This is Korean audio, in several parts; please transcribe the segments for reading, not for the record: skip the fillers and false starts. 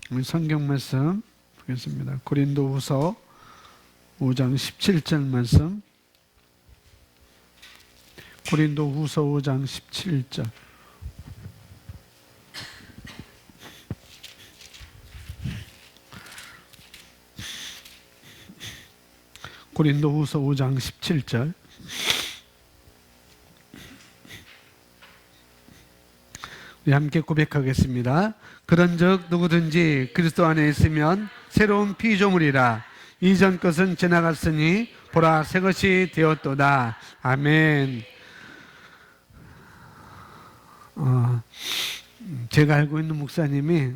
우리 성경 말씀 보겠습니다. 고린도후서 5장 17절 말씀. 고린도후서 5장 17절. 고린도후서 5장 17절. 우리 함께 고백하겠습니다. 그런즉 누구든지 그리스도 안에 있으면 새로운 피조물이라. 이전 것은 지나갔으니 보라 새 것이 되었도다. 아멘. 제가 알고 있는 목사님이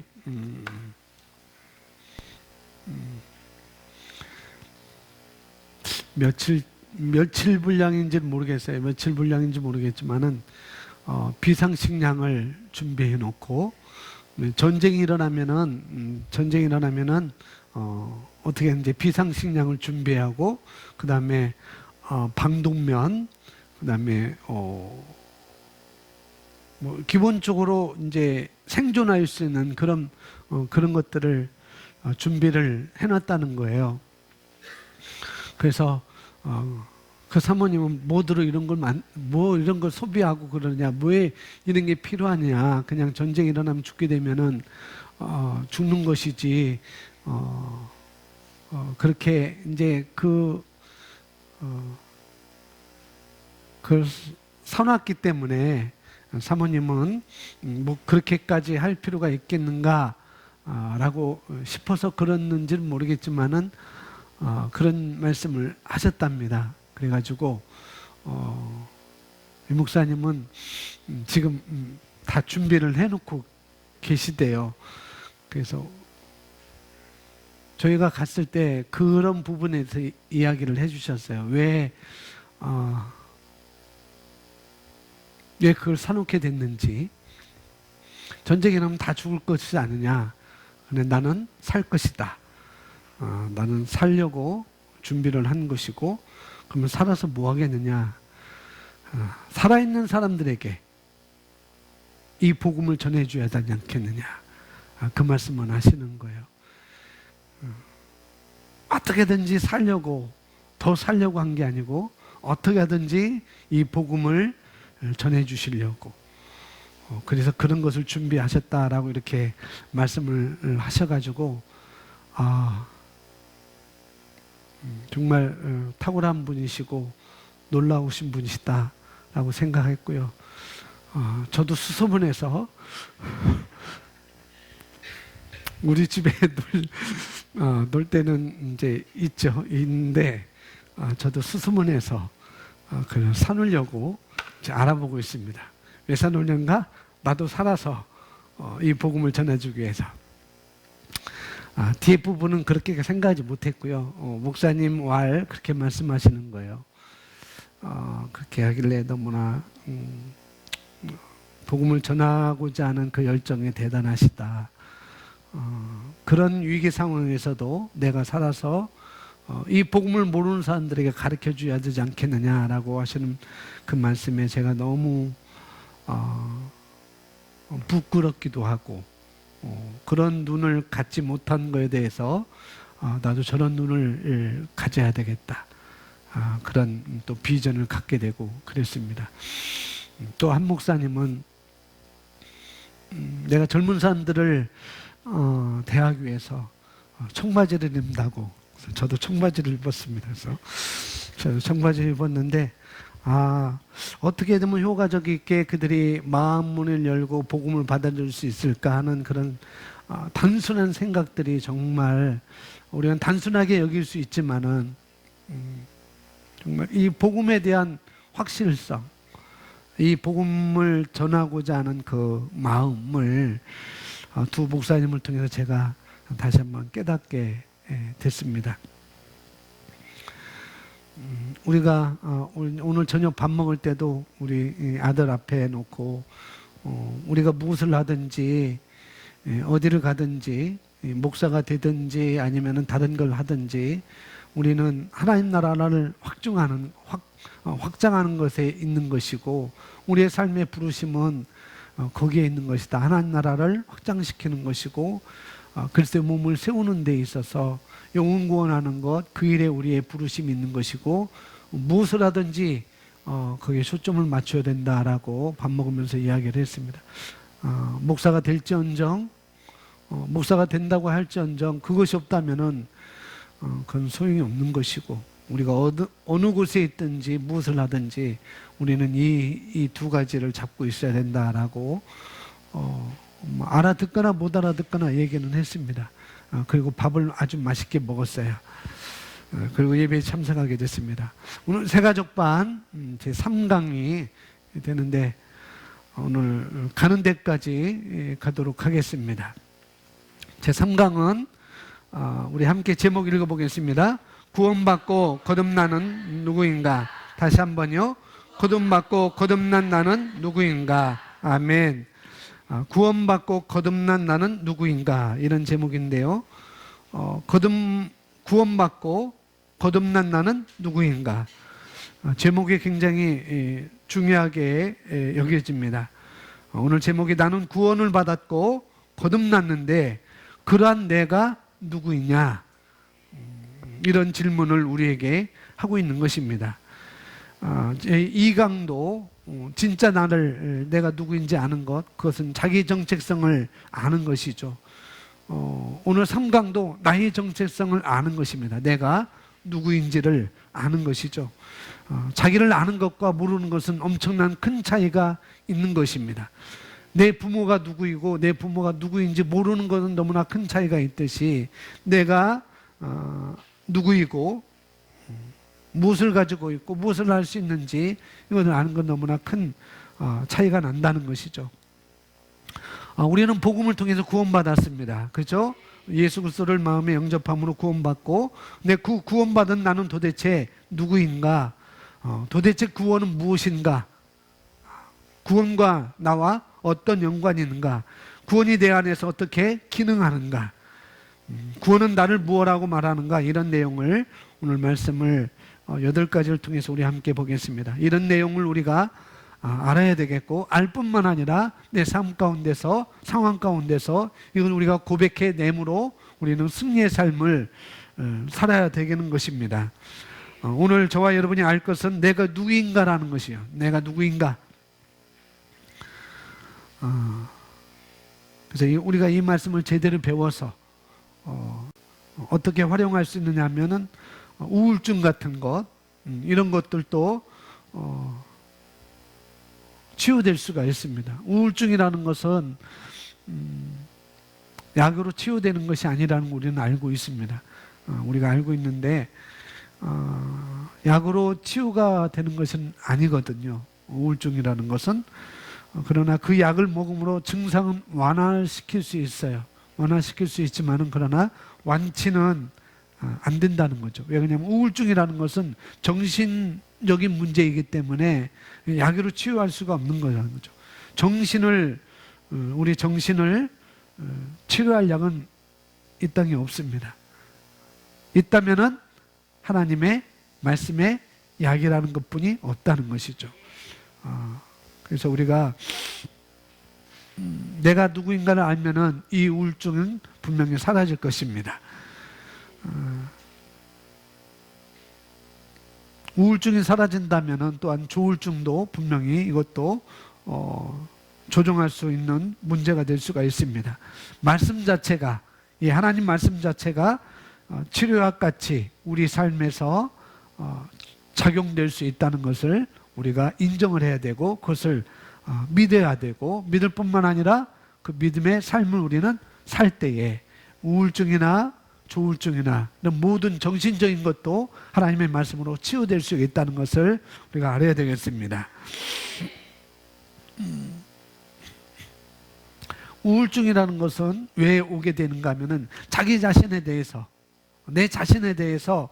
며칠 분량인지는 모르겠어요. 며칠 분량인지 모르겠지만은 비상식량을 준비해 놓고 전쟁이 일어나면은 어떻게 이제 비상식량을 준비하고 그 다음에 방독면, 그 다음에 뭐 기본적으로 이제 생존할 수 있는 그런 것들을 준비를 해놨다는 거예요. 그래서 그 사모님은 뭐들어 이런 걸 소비하고 그러냐, 왜 이런 게 필요하냐, 그냥 전쟁이 일어나면 죽게 되면은 죽는 것이지, 그렇게 이제 그걸 사놨기 때문에 사모님은 뭐 그렇게까지 할 필요가 있겠는가 라고 싶어서 그랬는지는 모르겠지만은 그런 말씀을 하셨답니다. 그래가지고 이 목사님은 지금 다 준비를 해놓고 계시대요. 그래서 저희가 갔을 때 그런 부분에서 이야기를 해주셨어요. 왜 그걸 사놓게 됐는지. 전쟁이 나면 다 죽을 것이지 않느냐. 근데 나는 살 것이다. 나는 살려고 준비를 한 것이고, 그러면 살아서 뭐 하겠느냐. 살아있는 사람들에게 이 복음을 전해줘야 되지 않겠느냐. 그 말씀을 하시는 거예요. 어떻게든지 더 살려고 한 게 아니고 어떻게 하든지 이 복음을 전해주시려고, 그래서 그런 것을 준비하셨다라고 이렇게 말씀을 하셔가지고 정말 탁월한 분이시고 놀라우신 분이시다라고 생각했고요. 저도 수소문해서 우리 집에 놀 때는 이제 있는데 저도 수소문해서 그냥 사놓으려고 알아보고 있습니다. 왜 사놓는가? 나도 살아서 이 복음을 전해주기 위해서. 뒤에 부분은 그렇게 생각하지 못했고요. 목사님 왈 그렇게 말씀하시는 거예요. 그렇게 하길래 너무나 복음을 전하고자 하는 그 열정이 대단하시다. 그런 위기 상황에서도 내가 살아서 이 복음을 모르는 사람들에게 가르쳐 줘야 되지 않겠느냐라고 하시는 그 말씀에 제가 너무 부끄럽기도 하고, 그런 눈을 갖지 못한 것에 대해서 나도 저런 눈을 가져야 되겠다. 그런 또 비전을 갖게 되고 그랬습니다. 또 한 목사님은 내가 젊은 사람들을 대하기 위해서 청바지를 입는다고. 저도 청바지를 입었습니다. 그래서 저도 청바지를 입었는데 어떻게 되면 효과적이게 그들이 마음문을 열고 복음을 받아들일 수 있을까 하는 그런 단순한 생각들이, 정말 우리는 단순하게 여길 수 있지만은 정말 이 복음에 대한 확실성, 이 복음을 전하고자 하는 그 마음을 두 목사님을 통해서 제가 다시 한번 깨닫게 됐습니다. 우리가 오늘 저녁 밥 먹을 때도 우리 아들 앞에 놓고 우리가 무엇을 하든지 어디를 가든지 목사가 되든지 아니면 다른 걸 하든지 우리는 하나님 나라를 확장하는 것에 있는 것이고, 우리의 삶의 부르심은 거기에 있는 것이다. 하나님 나라를 확장시키는 것이고, 그리스도의 몸을 세우는 데 있어서 영혼 구원하는 것, 그 일에 우리의 부르심이 있는 것이고, 무엇을 하든지 거기에 초점을 맞춰야 된다라고 밥 먹으면서 이야기를 했습니다. 목사가 될지언정, 목사가 된다고 할지언정 그것이 없다면은 그건 소용이 없는 것이고, 우리가 어느 곳에 있든지 무엇을 하든지 우리는 이 두 가지를 잡고 있어야 된다라고 알아듣거나 못 알아듣거나 얘기는 했습니다. 그리고 밥을 아주 맛있게 먹었어요. 그리고 예배에 참석하게 됐습니다. 오늘 새가족반 제 3강이 되는데 오늘 가는 데까지 가도록 하겠습니다. 제 3강은 우리 함께 제목 읽어보겠습니다. 구원받고 거듭나는 누구인가? 다시 한번요. 거듭받고 거듭난 나는 누구인가? 아멘. 구원받고 거듭난 나는 누구인가? 이런 제목인데요. 구원받고 거듭난 나는 누구인가? 제목이 굉장히 중요하게 여겨집니다. 오늘 제목이 나는 구원을 받았고 거듭났는데 그러한 내가 누구이냐? 이런 질문을 우리에게 하고 있는 것입니다. 이 강도 진짜 내가 누구인지 아는 것, 그것은 자기 정체성을 아는 것이죠. 오늘 3강도 나의 정체성을 아는 것입니다. 내가 누구인지를 아는 것이죠. 자기를 아는 것과 모르는 것은 엄청난 큰 차이가 있는 것입니다. 내 부모가 누구이고 내 부모가 누구인지 모르는 것은 너무나 큰 차이가 있듯이 내가 누구이고 무엇을 가지고 있고 무엇을 할 수 있는지 이것을 아는 건 너무나 큰 차이가 난다는 것이죠. 우리는 복음을 통해서 구원받았습니다. 그렇죠? 예수 그리스도를 마음에 영접함으로 구원받고, 근데 그 구원받은 나는 도대체 누구인가? 도대체 구원은 무엇인가? 구원과 나와 어떤 연관이 있는가? 구원이 내 안에서 어떻게 기능하는가? 구원은 나를 무엇라고 말하는가? 이런 내용을 오늘 말씀을 8가지를 통해서 우리 함께 보겠습니다. 이런 내용을 우리가 알아야 되겠고, 알 뿐만 아니라 내 삶 가운데서, 상황 가운데서 이건 우리가 고백해 내므로 우리는 승리의 삶을 살아야 되는 것입니다. 오늘 저와 여러분이 알 것은 내가 누구인가라는 것이에요. 내가 누구인가. 그래서 우리가 이 말씀을 제대로 배워서 어떻게 활용할 수 있느냐 하면은 우울증 같은 것, 이런 것들도 치유될 수가 있습니다. 우울증이라는 것은 약으로 치유되는 것이 아니라는 걸 우리는 알고 있습니다. 우리가 알고 있는데 약으로 치유가 되는 것은 아니거든요. 우울증이라는 것은. 그러나 그 약을 먹음으로 증상은 완화시킬 수 있어요. 완화시킬 수 있지만은 그러나 완치는 안 된다는 거죠. 왜 그러냐면 우울증이라는 것은 정신적인 문제이기 때문에 약으로 치유할 수가 없는 거라는 거죠. 우리 정신을 치료할 약은 이 땅에 없습니다. 있다면은 하나님의 말씀의 약이라는 것뿐이 없다는 것이죠. 그래서 우리가 내가 누구인가를 알면은 이 우울증은 분명히 사라질 것입니다. 우울증이 사라진다면은 또한 조울증도 분명히 이것도 조정할 수 있는 문제가 될 수가 있습니다. 말씀 자체가, 이 하나님 말씀 자체가 치료약 같이 우리 삶에서 작용될 수 있다는 것을 우리가 인정을 해야 되고, 그것을 믿어야 되고, 믿을 뿐만 아니라 그 믿음의 삶을 우리는 살 때에 우울증이나 조울증이나 이런 모든 정신적인 것도 하나님의 말씀으로 치유될 수 있다는 것을 우리가 알아야 되겠습니다. 우울증이라는 것은 왜 오게 되는가 하면은 자기 자신에 대해서, 내 자신에 대해서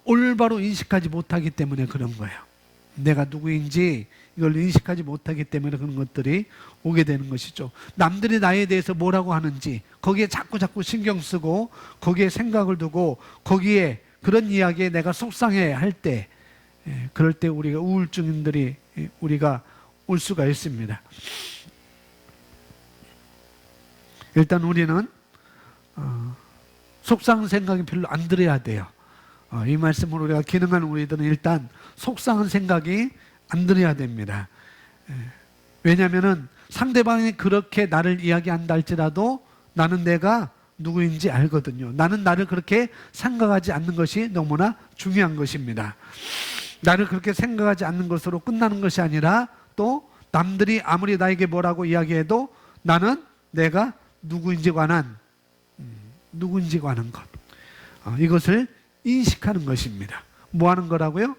올바로 인식하지 못하기 때문에 그런 거예요. 내가 누구인지 이걸 인식하지 못하기 때문에 그런 것들이 오게 되는 것이죠. 남들이 나에 대해서 뭐라고 하는지 거기에 자꾸 신경 쓰고 거기에 생각을 두고 거기에 그런 이야기에 내가 속상해 할 때, 그럴 때 우리가 우울증인들이 우리가 올 수가 있습니다. 일단 우리는 속상한 생각이 별로 안 들어야 돼요. 이 말씀으로 우리가 기능하는 우리들은 일단 속상한 생각이 안 들어야 됩니다. 왜냐하면 상대방이 그렇게 나를 이야기한다 할지라도 나는 내가 누구인지 알거든요. 나는 나를 그렇게 생각하지 않는 것이 너무나 중요한 것입니다. 나를 그렇게 생각하지 않는 것으로 끝나는 것이 아니라 또 남들이 아무리 나에게 뭐라고 이야기해도 나는 내가 누구인지 관한 것, 이것을 인식하는 것입니다. 뭐 하는 거라고요?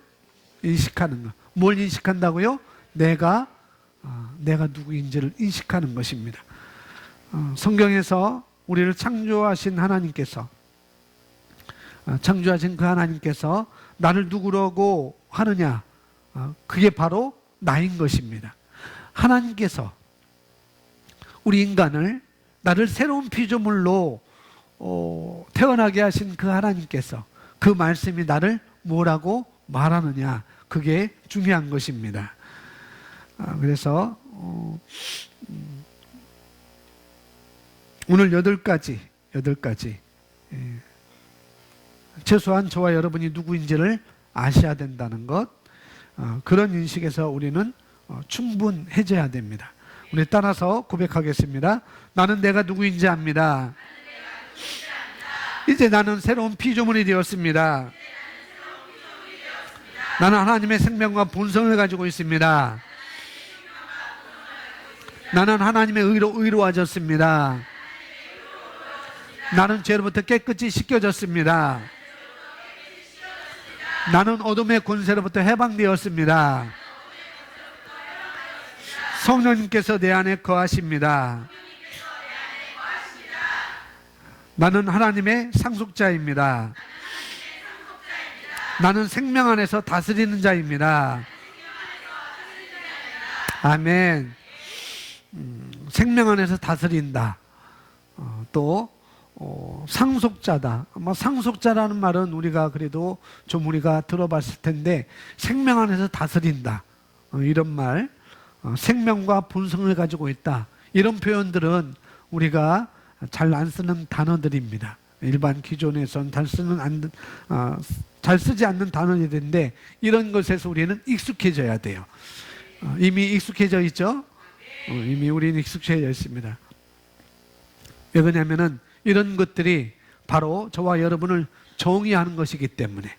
인식하는 것. 뭘 인식한다고요? 내가 누구인지를 인식하는 것입니다. 성경에서 우리를 창조하신 하나님께서, 창조하신 그 하나님께서 나를 누구라고 하느냐? 그게 바로 나인 것입니다. 하나님께서 우리 인간을 나를 새로운 피조물로 태어나게 하신 그 하나님께서 그 말씀이 나를 뭐라고 말하느냐, 그게 중요한 것입니다. 그래서 오늘 8가지 최소한 저와 여러분이 누구인지를 아셔야 된다는 것, 그런 인식에서 우리는 충분해져야 됩니다. 우리 따라서 고백하겠습니다. 나는 내가 누구인지 압니다. 이제 나는 새로운 피조물이 되었습니다. 나는 하나님의 생명과 본성을 가지고 있습니다. 나는 하나님의 의로 의로워졌습니다. 나는 죄로부터 깨끗이 씻겨졌습니다. 나는 어둠의 권세로부터 해방되었습니다. 성령님께서 내 안에 거하십니다. 나는 하나님의 상속자입니다. 나는 생명 안에서 다스리는 자입니다. 아멘. 생명 안에서 다스린다. 또 상속자다. 상속자라는 말은 우리가 그래도 좀 우리가 들어봤을 텐데, 생명 안에서 다스린다, 이런 말, 생명과 본성을 가지고 있다, 이런 표현들은 우리가 잘 안 쓰는 단어들입니다. 일반 기존에서는 잘 쓰지 않는 단어들인데, 이런 것에서 우리는 익숙해져야 돼요. 이미 익숙해져 있죠? 이미 우리는 익숙해져 있습니다. 왜 그러냐면은 이런 것들이 바로 저와 여러분을 정의하는 것이기 때문에,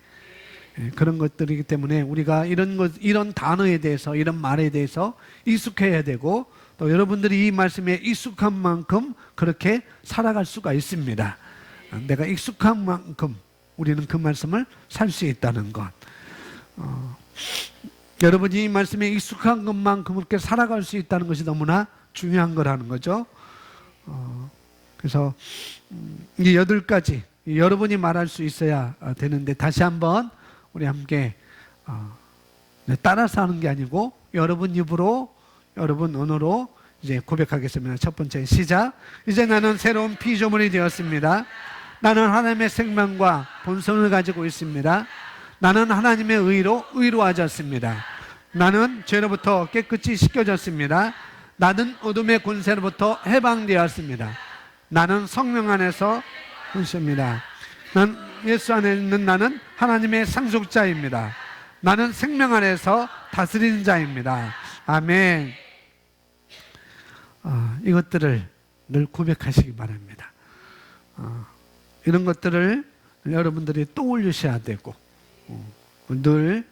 그런 것들이기 때문에 우리가 이런 단어에 대해서, 이런 말에 대해서 익숙해야 되고, 또 여러분들이 이 말씀에 익숙한 만큼 그렇게 살아갈 수가 있습니다. 내가 익숙한 만큼 우리는 그 말씀을 살 수 있다는 것. 여러분이 이 말씀에 익숙한 것만큼 그렇게 살아갈 수 있다는 것이 너무나 중요한 거라는 거죠. 그래서 이 8가지 여러분이 말할 수 있어야 되는데, 다시 한번 우리 함께 따라서 하는 게 아니고 여러분 입으로, 여러분 언어로 이제 고백하겠습니다. 첫 번째, 시작. 이제 나는 새로운 피조물이 되었습니다. 나는 하나님의 생명과 본성을 가지고 있습니다. 나는 하나님의 의로 의로워졌습니다. 나는 죄로부터 깨끗이 씻겨졌습니다. 나는 어둠의 권세로부터 해방되었습니다. 나는 성령 안에서 있습니다. 예수 안에 있는 나는 하나님의 상속자입니다. 나는 생명 안에서 다스리는 자입니다. 아멘. 이것들을 늘 고백하시기 바랍니다. 이런 것들을 여러분들이 떠올리셔야 되고, 늘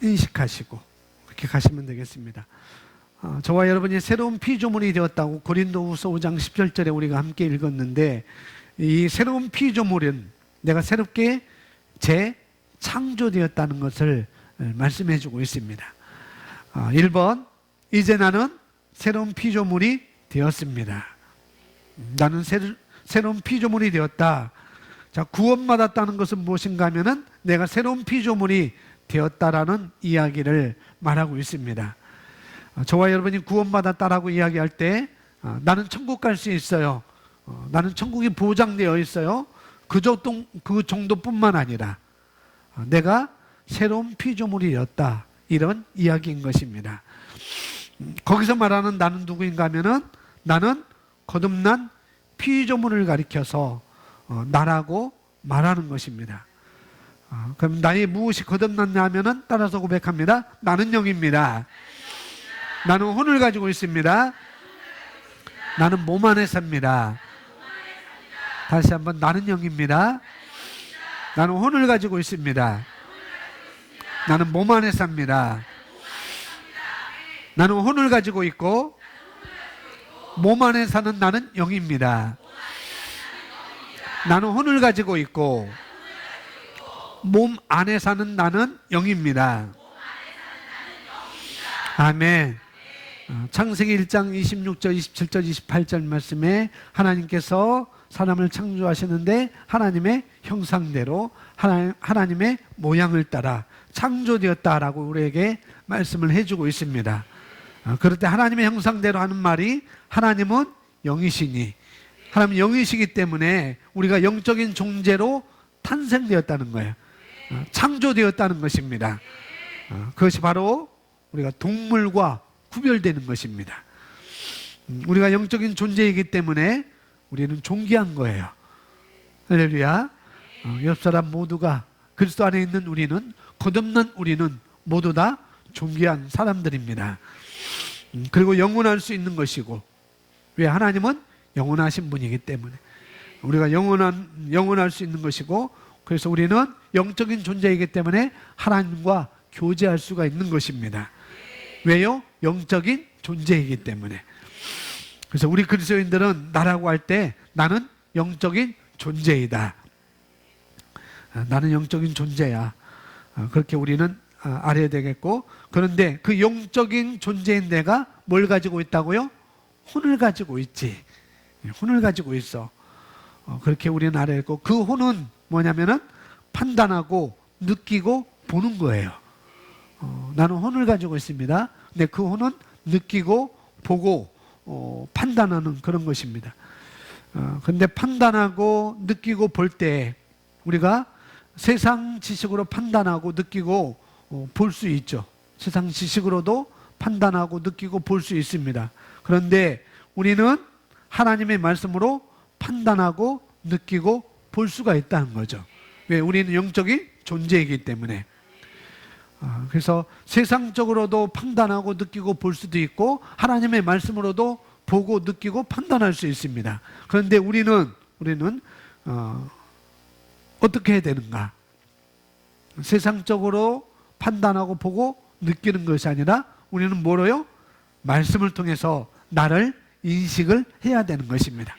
인식하시고 그렇게 가시면 되겠습니다. 저와 여러분이 새로운 피조물이 되었다고 고린도후서 5장 17절에 우리가 함께 읽었는데, 이 새로운 피조물은 내가 새롭게 재창조되었다는 것을 말씀해 주고 있습니다. 1번, 이제 나는 새로운 피조물이 되었습니다. 나는 새로운 피조물이 되었다. 자, 구원받았다는 것은 무엇인가 하면은 내가 새로운 피조물이 되었다라는 이야기를 말하고 있습니다. 저와 여러분이 구원받았다라고 이야기할 때, 나는 천국 갈 수 있어요, 나는 천국이 보장되어 있어요, 그 정도뿐만 아니라 내가 새로운 피조물이 되었다, 이런 이야기인 것입니다. 거기서 말하는 나는 누구인가 하면은, 나는 거듭난 피조물을 가리켜서 나라고 말하는 것입니다. 그럼 나의 무엇이 거듭났냐 하면은 따라서 고백합니다. 나는 영입니다. 나는 혼을 가지고 있습니다. 나는 몸 안에 삽니다. 다시 한번 나는 영입니다. 나는 혼을 가지고 있습니다. 나는 몸 안에 삽니다. 나는 혼을 가지고 있고 몸 안에 사는 나는 영입니다. 나는 혼을 가지고 있고 몸 안에 사는 나는 영입니다. 아멘. 창세기 1장 26절, 27절, 28절 말씀에 하나님께서 사람을 창조하시는데 하나님의 형상대로 하나님의 모양을 따라 창조되었다라고 우리에게 말씀을 해주고 있습니다. 그럴 때 하나님의 형상대로 하는 말이 하나님은 영이시니, 하나님 영이시기 때문에 우리가 영적인 존재로 탄생되었다는 거예요. 창조되었다는 것입니다. 그것이 바로 우리가 동물과 구별되는 것입니다. 우리가 영적인 존재이기 때문에 우리는 존귀한 거예요. 할렐루야. 옆 사람 모두가 그리스도 안에 있는 우리는, 거듭난 우리는 모두 다 존귀한 사람들입니다. 그리고 영원할 수 있는 것이고, 왜? 하나님은 영원하신 분이기 때문에 우리가 영원할 수 있는 것이고, 그래서 우리는 영적인 존재이기 때문에 하나님과 교제할 수가 있는 것입니다. 왜요? 영적인 존재이기 때문에. 그래서 우리 그리스도인들은 나라고 할 때 나는 영적인 존재이다. 나는 영적인 존재야. 그렇게 우리는 알아야 되겠고, 그런데 그 영적인 존재인 내가 뭘 가지고 있다고요? 혼을 가지고 있지. 혼을 가지고 있어. 그렇게 우리는 알아야 했고, 그 혼은 뭐냐면은 판단하고 느끼고 보는 거예요. 나는 혼을 가지고 있습니다. 근데 그 혼은 느끼고 보고 판단하는 그런 것입니다. 근데 판단하고 느끼고 볼 때 우리가 세상 지식으로 판단하고 느끼고 볼 수 있죠. 세상 지식으로도 판단하고 느끼고 볼 수 있습니다. 그런데 우리는 하나님의 말씀으로 판단하고 느끼고 볼 수가 있다는 거죠. 왜? 우리는 영적인 존재이기 때문에. 그래서 세상적으로도 판단하고 느끼고 볼 수도 있고 하나님의 말씀으로도 보고 느끼고 판단할 수 있습니다. 그런데 우리는 어떻게 해야 되는가? 세상적으로 판단하고 보고 느끼는 것이 아니라 우리는 뭐로요? 말씀을 통해서 나를 인식을 해야 되는 것입니다.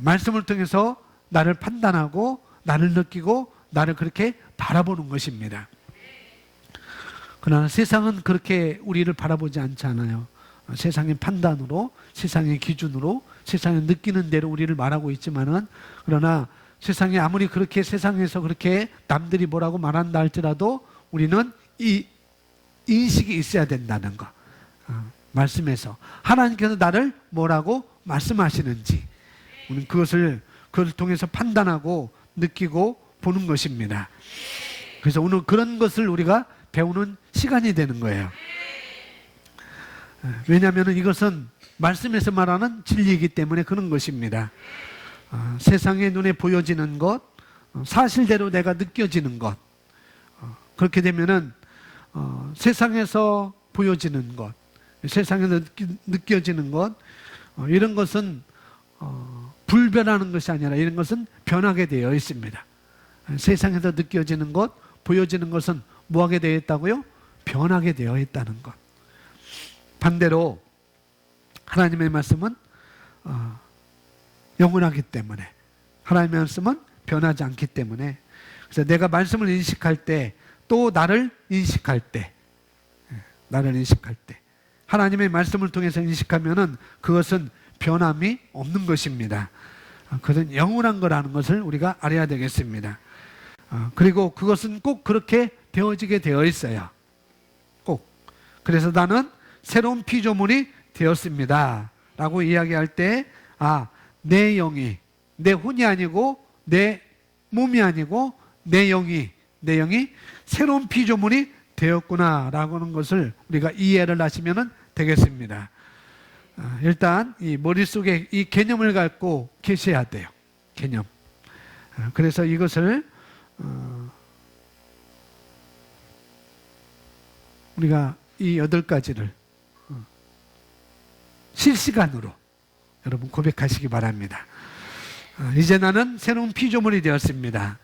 말씀을 통해서 나를 판단하고 나를 느끼고 나를 그렇게 바라보는 것입니다. 그러나 세상은 그렇게 우리를 바라보지 않잖아요. 세상의 판단으로, 세상의 기준으로, 세상의 느끼는 대로 우리를 말하고 있지만은, 그러나 세상이 아무리 그렇게 세상에서 그렇게 남들이 뭐라고 말한다 할지라도 우리는 이 인식이 있어야 된다는 거. 말씀에서 하나님께서 나를 뭐라고 말씀하시는지 우리는 그것을 통해서 판단하고 느끼고 보는 것입니다. 그래서 오늘 그런 것을 우리가 배우는 시간이 되는 거예요. 왜냐하면 이것은 말씀에서 말하는 진리이기 때문에 그런 것입니다. 세상의 눈에 보여지는 것, 사실대로 내가 느껴지는 것, 그렇게 되면은 세상에서 보여지는 것, 세상에서 느껴지는 것, 이런 것은 불변하는 것이 아니라 이런 것은 변하게 되어 있습니다. 세상에서 느껴지는 것, 보여지는 것은 뭐하게 되어 있다고요? 변하게 되어 있다는 것. 반대로 하나님의 말씀은 영원하기 때문에, 하나님의 말씀은 변하지 않기 때문에, 그래서 내가 말씀을 인식할 때, 또 나를 인식할 때, 하나님의 말씀을 통해서 인식하면은 그것은 변함이 없는 것입니다. 그것은 영원한 거라는 것을 우리가 알아야 되겠습니다. 그리고 그것은 꼭 그렇게 되어지게 되어 있어요. 꼭. 그래서 나는 새로운 피조물이 되었습니다 라고 이야기할 때, 내 영이, 내 혼이 아니고 내 몸이 아니고 내 영이 새로운 피조물이 되었구나 라고 하는 것을 우리가 이해를 하시면 되겠습니다. 일단 이 머릿속에 이 개념을 갖고 계셔야 돼요. 개념. 그래서 이것을 우리가 이 8가지를 실시간으로 여러분 고백하시기 바랍니다. 이제 나는 새로운 피조물이 되었습니다.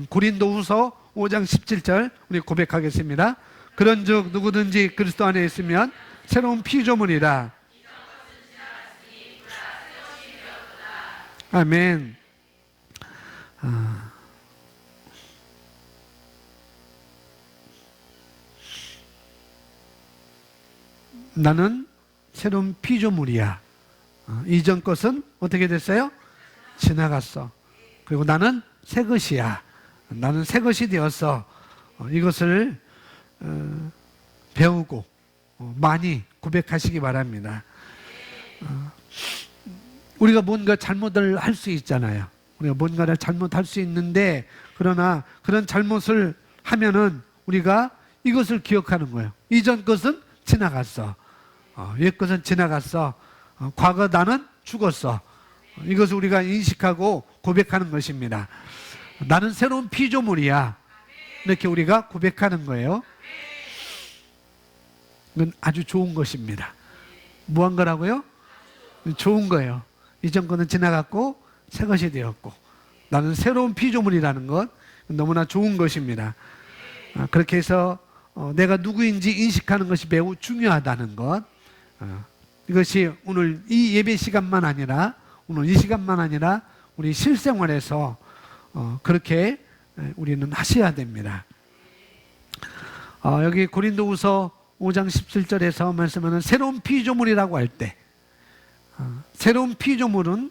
고린도후서 5장 17절 우리 고백하겠습니다. 그런즉 누구든지 그리스도 안에 있으면 새로운 피조물이라. 아멘. 나는 새로운 피조물이야. 이전 것은 어떻게 됐어요? 지나갔어. 그리고 나는 새 것이야. 나는 새 것이 되었어. 이것을 배우고 많이 고백하시기 바랍니다. 우리가 뭔가 잘못을 할 수 있잖아요. 우리가 뭔가를 잘못할 수 있는데, 그러나 그런 잘못을 하면은 우리가 이것을 기억하는 거예요. 이전 것은 지나갔어. 옛 것은 지나갔어. 과거 나는 죽었어. 이것을 우리가 인식하고 고백하는 것입니다. 나는 새로운 피조물이야. 이렇게 우리가 고백하는 거예요. 이건 아주 좋은 것입니다. 무한 거라고요? 좋은 거예요. 이전 거는 지나갔고 새 것이 되었고 나는 새로운 피조물이라는 것 너무나 좋은 것입니다. 그렇게 해서 내가 누구인지 인식하는 것이 매우 중요하다는 것, 이것이 오늘 이 예배 시간만 아니라 오늘 이 시간만 아니라 우리 실생활에서 그렇게 우리는 하셔야 됩니다. 여기 고린도후서 5장 17절에서 말씀하는 새로운 피조물이라고 할 때, 새로운 피조물은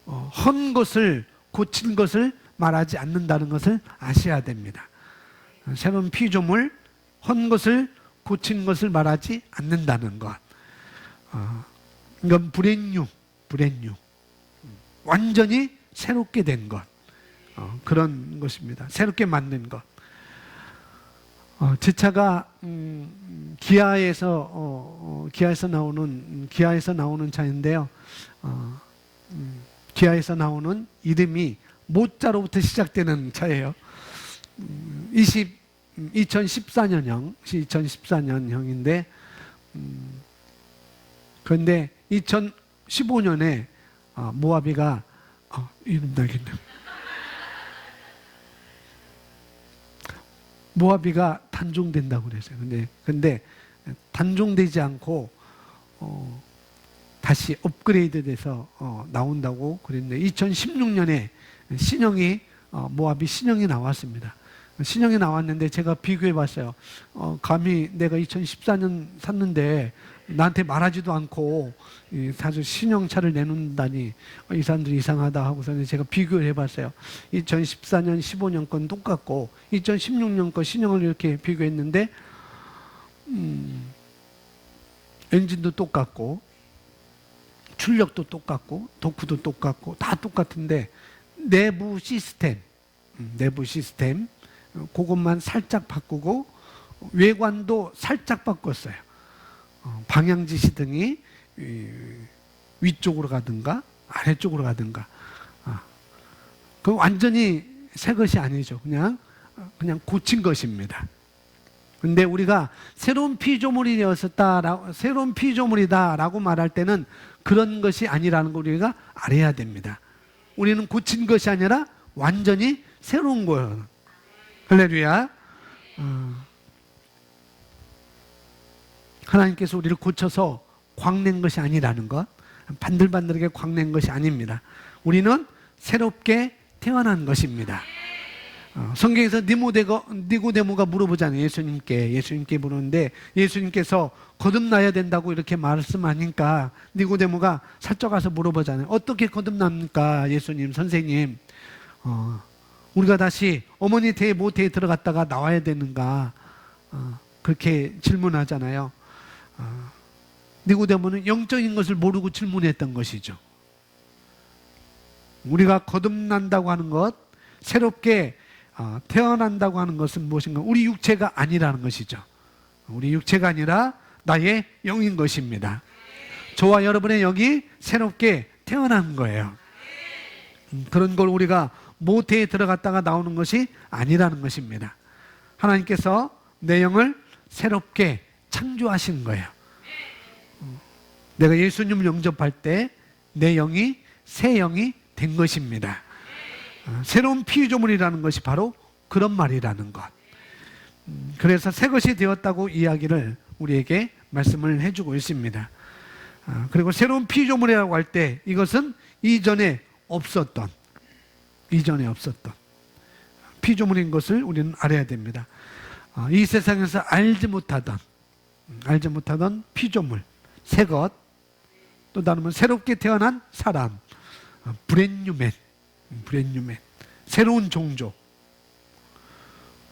헌 것을 고친 것을 말하지 않는다는 것을 아셔야 됩니다. 새로운 피조물, 헌 것을 고친 것을 말하지 않는다는 것. 이건 브랜뉴, 완전히 새롭게 된 것, 그런 것입니다. 새롭게 만든 것. 제 차가 기아에서 나오는 차인데요. 기아에서 나오는 이름이 모자로부터 시작되는 차예요. 2014년형인데, 그런데 2015년에 모하비가 이름 나겠네. 모하비가 단종된다고 그랬어요. 근데 단종되지 않고 다시 업그레이드돼서 나온다고 그랬는데 2016년에 신형이 모하비 신형이 나왔습니다. 신형이 나왔는데 제가 비교해 봤어요. 감히 내가 2014년 샀는데 나한테 말하지도 않고 사실 신형차를 내놓는다니 이 사람들이 이상하다 하고서는 제가 비교를 해봤어요. 2014년, 15년 건 똑같고 2016년 거 신형을 이렇게 비교했는데 엔진도 똑같고 출력도 똑같고 도크도 똑같고 다 똑같은데 내부 시스템 그것만 살짝 바꾸고 외관도 살짝 바꿨어요. 방향지 시등이 위쪽으로 가든가 아래쪽으로 가든가. 그 완전히 새 것이 아니죠. 그냥 고친 것입니다. 근데 우리가 새로운 피조물이다라고 말할 때는 그런 것이 아니라는 걸 우리가 알아야 됩니다. 우리는 고친 것이 아니라 완전히 새로운 거예요. 할렐루야. 하나님께서 우리를 고쳐서 광낸 것이 아니라는 것, 반들반들하게 광낸 것이 아닙니다. 우리는 새롭게 태어난 것입니다. 성경에서 니고데모가 물어보잖아요. 예수님께 물었는데 예수님께서 거듭나야 된다고 이렇게 말씀하니까 니고데모가 살짝 가서 물어보잖아요. 어떻게 거듭납니까? 예수님, 선생님, 우리가 다시 어머니 태의 모태에 들어갔다가 나와야 되는가? 그렇게 질문하잖아요. 니고데모는 영적인 것을 모르고 질문했던 것이죠. 우리가 거듭난다고 하는 것, 새롭게 태어난다고 하는 것은 무엇인가? 우리 육체가 아니라는 것이죠. 우리 육체가 아니라 나의 영인 것입니다. 저와 여러분의 영이 새롭게 태어난 거예요. 그런 걸 우리가 모태에 들어갔다가 나오는 것이 아니라는 것입니다. 하나님께서 내 영을 새롭게 창조하신 거예요. 내가 예수님을 영접할 때 내 영이 새 영이 된 것입니다. 새로운 피조물이라는 것이 바로 그런 말이라는 것. 그래서 새 것이 되었다고 이야기를 우리에게 말씀을 해주고 있습니다. 그리고 새로운 피조물이라고 할 때 이것은 이전에 없었던 피조물인 것을 우리는 알아야 됩니다. 이 세상에서 알지 못하던 피조물, 새 것, 또 다르면 새롭게 태어난 사람, 브랜뉴맨, 새로운 종족.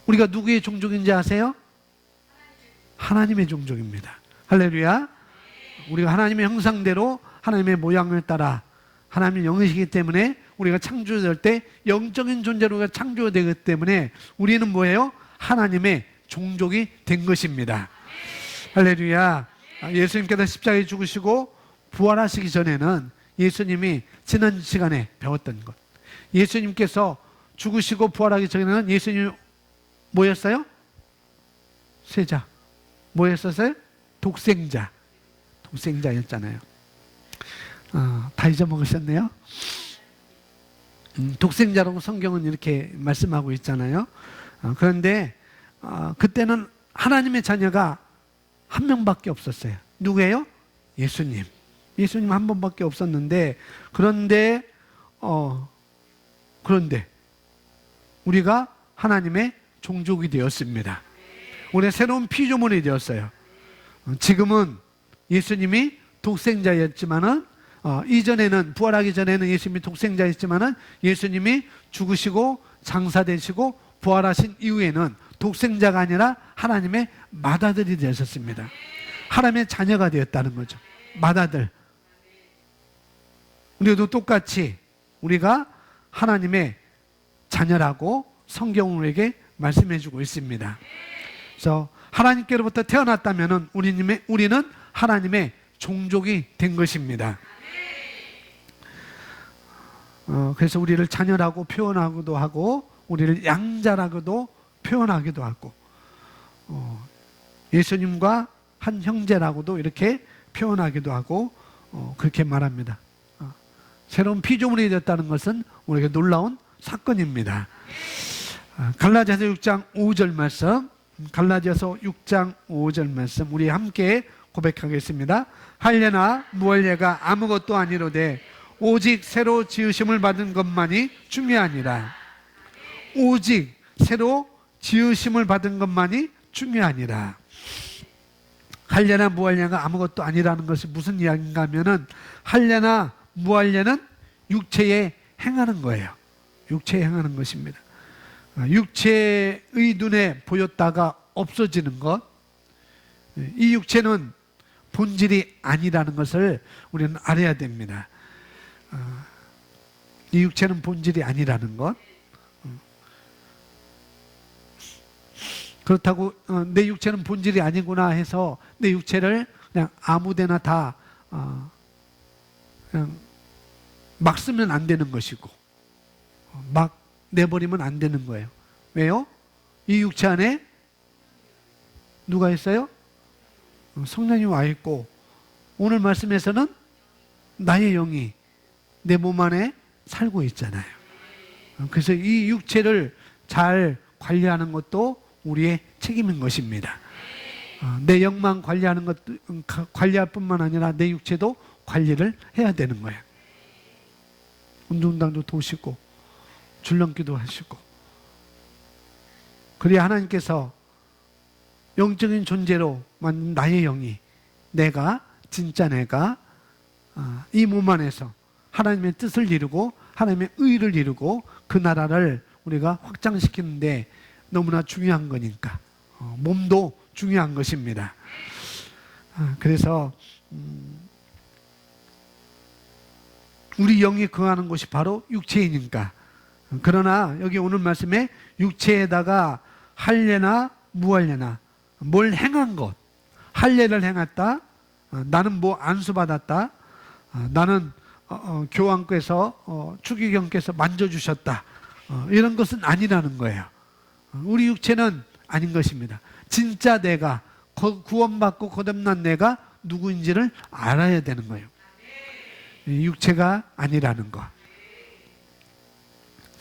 우리가 누구의 종족인지 아세요? 하나님의 종족입니다. 할렐루야. 우리가 하나님의 형상대로 하나님의 모양을 따라 하나님의 영이시기 때문에 우리가 창조될 때 영적인 존재로 우리가 창조되기 때문에 우리는 뭐예요? 하나님의 종족이 된 것입니다. 할렐루야. 예수님께서 십자가에 죽으시고 부활하시기 전에는 예수님이 지난 시간에 배웠던 것, 예수님께서 죽으시고 부활하기 전에는 예수님이 뭐였어요? 세자. 뭐였었어요? 독생자였잖아요. 다 잊어먹으셨네요. 독생자라고 성경은 이렇게 말씀하고 있잖아요. 그런데 그때는 하나님의 자녀가 한 명밖에 없었어요. 누구예요? 예수님 한 번밖에 없었는데, 그런데 우리가 하나님의 종족이 되었습니다. 우리가 새로운 피조물이 되었어요. 지금은 예수님이 독생자였지만은 이전에는, 부활하기 전에는 예수님이 독생자였지만은 예수님이 죽으시고 장사되시고 부활하신 이후에는 독생자가 아니라 하나님의 맏아들이 되셨습니다. 하나님의 자녀가 되었다는 거죠. 맏아들. 우리도 똑같이 우리가 하나님의 자녀라고 성경은 우리에게 말씀해 주고 있습니다. 그래서 하나님께로부터 태어났다면 우리는 하나님의 종족이 된 것입니다. 그래서 우리를 자녀라고 표현하기도 하고 우리를 양자라고도 표현하기도 하고 예수님과 한 형제라고도 이렇게 표현하기도 하고 그렇게 말합니다. 새로운 피조물이 되었다는 것은 우리에게 놀라운 사건입니다. 갈라디아서 6장 5절 말씀, 갈라디아서 6장 5절 말씀 우리 함께 고백하겠습니다. 할례나 무할례가 아무것도 아니로되 오직 새로 지으심을 받은 것만이 중요하니라. 오직 새로 지으심을 받은 것만이 중요하니라. 할례나 무할례가 아무것도 아니라는 것이 무슨 이야기인가 하면은, 할례나 무할례는 육체에 행하는 거예요. 육체에 행하는 것입니다. 육체의 눈에 보였다가 없어지는 것, 이 육체는 본질이 아니라는 것을 우리는 알아야 됩니다. 이 육체는 본질이 아니라는 것. 그렇다고 내 육체는 본질이 아니구나 해서 내 육체를 그냥 아무데나 다 그냥 막 쓰면 안 되는 것이고 막 내버리면 안 되는 거예요. 왜요? 이 육체 안에 누가 있어요? 성령이 와 있고, 오늘 말씀에서는 나의 영이 내 몸 안에 살고 있잖아요. 그래서 이 육체를 잘 관리하는 것도 우리의 책임인 것입니다. 내 영만 관리하는 것도 관리할 뿐만 아니라 내 육체도 관리를 해야 되는 거예요. 운동장도 도시고 줄넘기도 하시고, 그래야 하나님께서 영적인 존재로 만든 나의 영이, 진짜 내가 이 몸 안에서 하나님의 뜻을 이루고 하나님의 의를 이루고 그 나라를 우리가 확장시키는데 너무나 중요한 거니까 몸도 중요한 것입니다. 그래서 우리 영이 거하는 곳이 바로 육체이니까. 그러나 여기 오늘 말씀에 육체에다가 할례나 무할례나 뭘 행한 것, 할례를 행했다, 나는 뭐 안수받았다, 나는 교황께서 추기경께서 만져주셨다, 이런 것은 아니라는 거예요. 우리 육체는 아닌 것입니다. 진짜 내가, 구원받고 거듭난 내가 누구인지를 알아야 되는 거예요. 육체가 아니라는 것.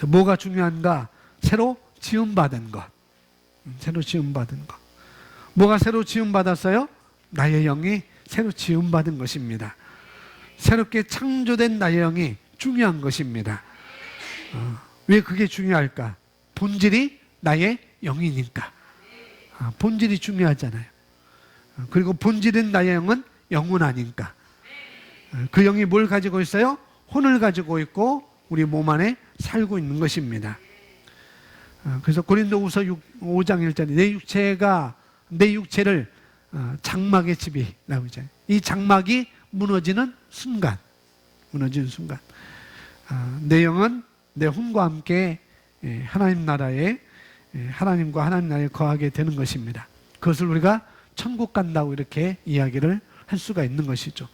뭐가 중요한가? 새로 지음받은 것. 새로 지음받은 것. 뭐가 새로 지음받았어요? 나의 영이 새로 지음받은 것입니다. 새롭게 창조된 나의 영이 중요한 것입니다. 왜 그게 중요할까? 본질이 나의 영이니까. 본질이 중요하잖아요. 그리고 본질인 나의 영은 영원하니까. 그 영이 뭘 가지고 있어요? 혼을 가지고 있고 우리 몸 안에 살고 있는 것입니다. 그래서 고린도후서 5장 1절에 내 육체를 장막의 집이라고 하잖아요. 이 장막이 무너지는 순간, 내 영은 내 혼과 함께 하나님과 하나님 나라에 거하게 되는 것입니다. 그것을 우리가 천국 간다고 이렇게 이야기를 할 수가 있는 것이죠.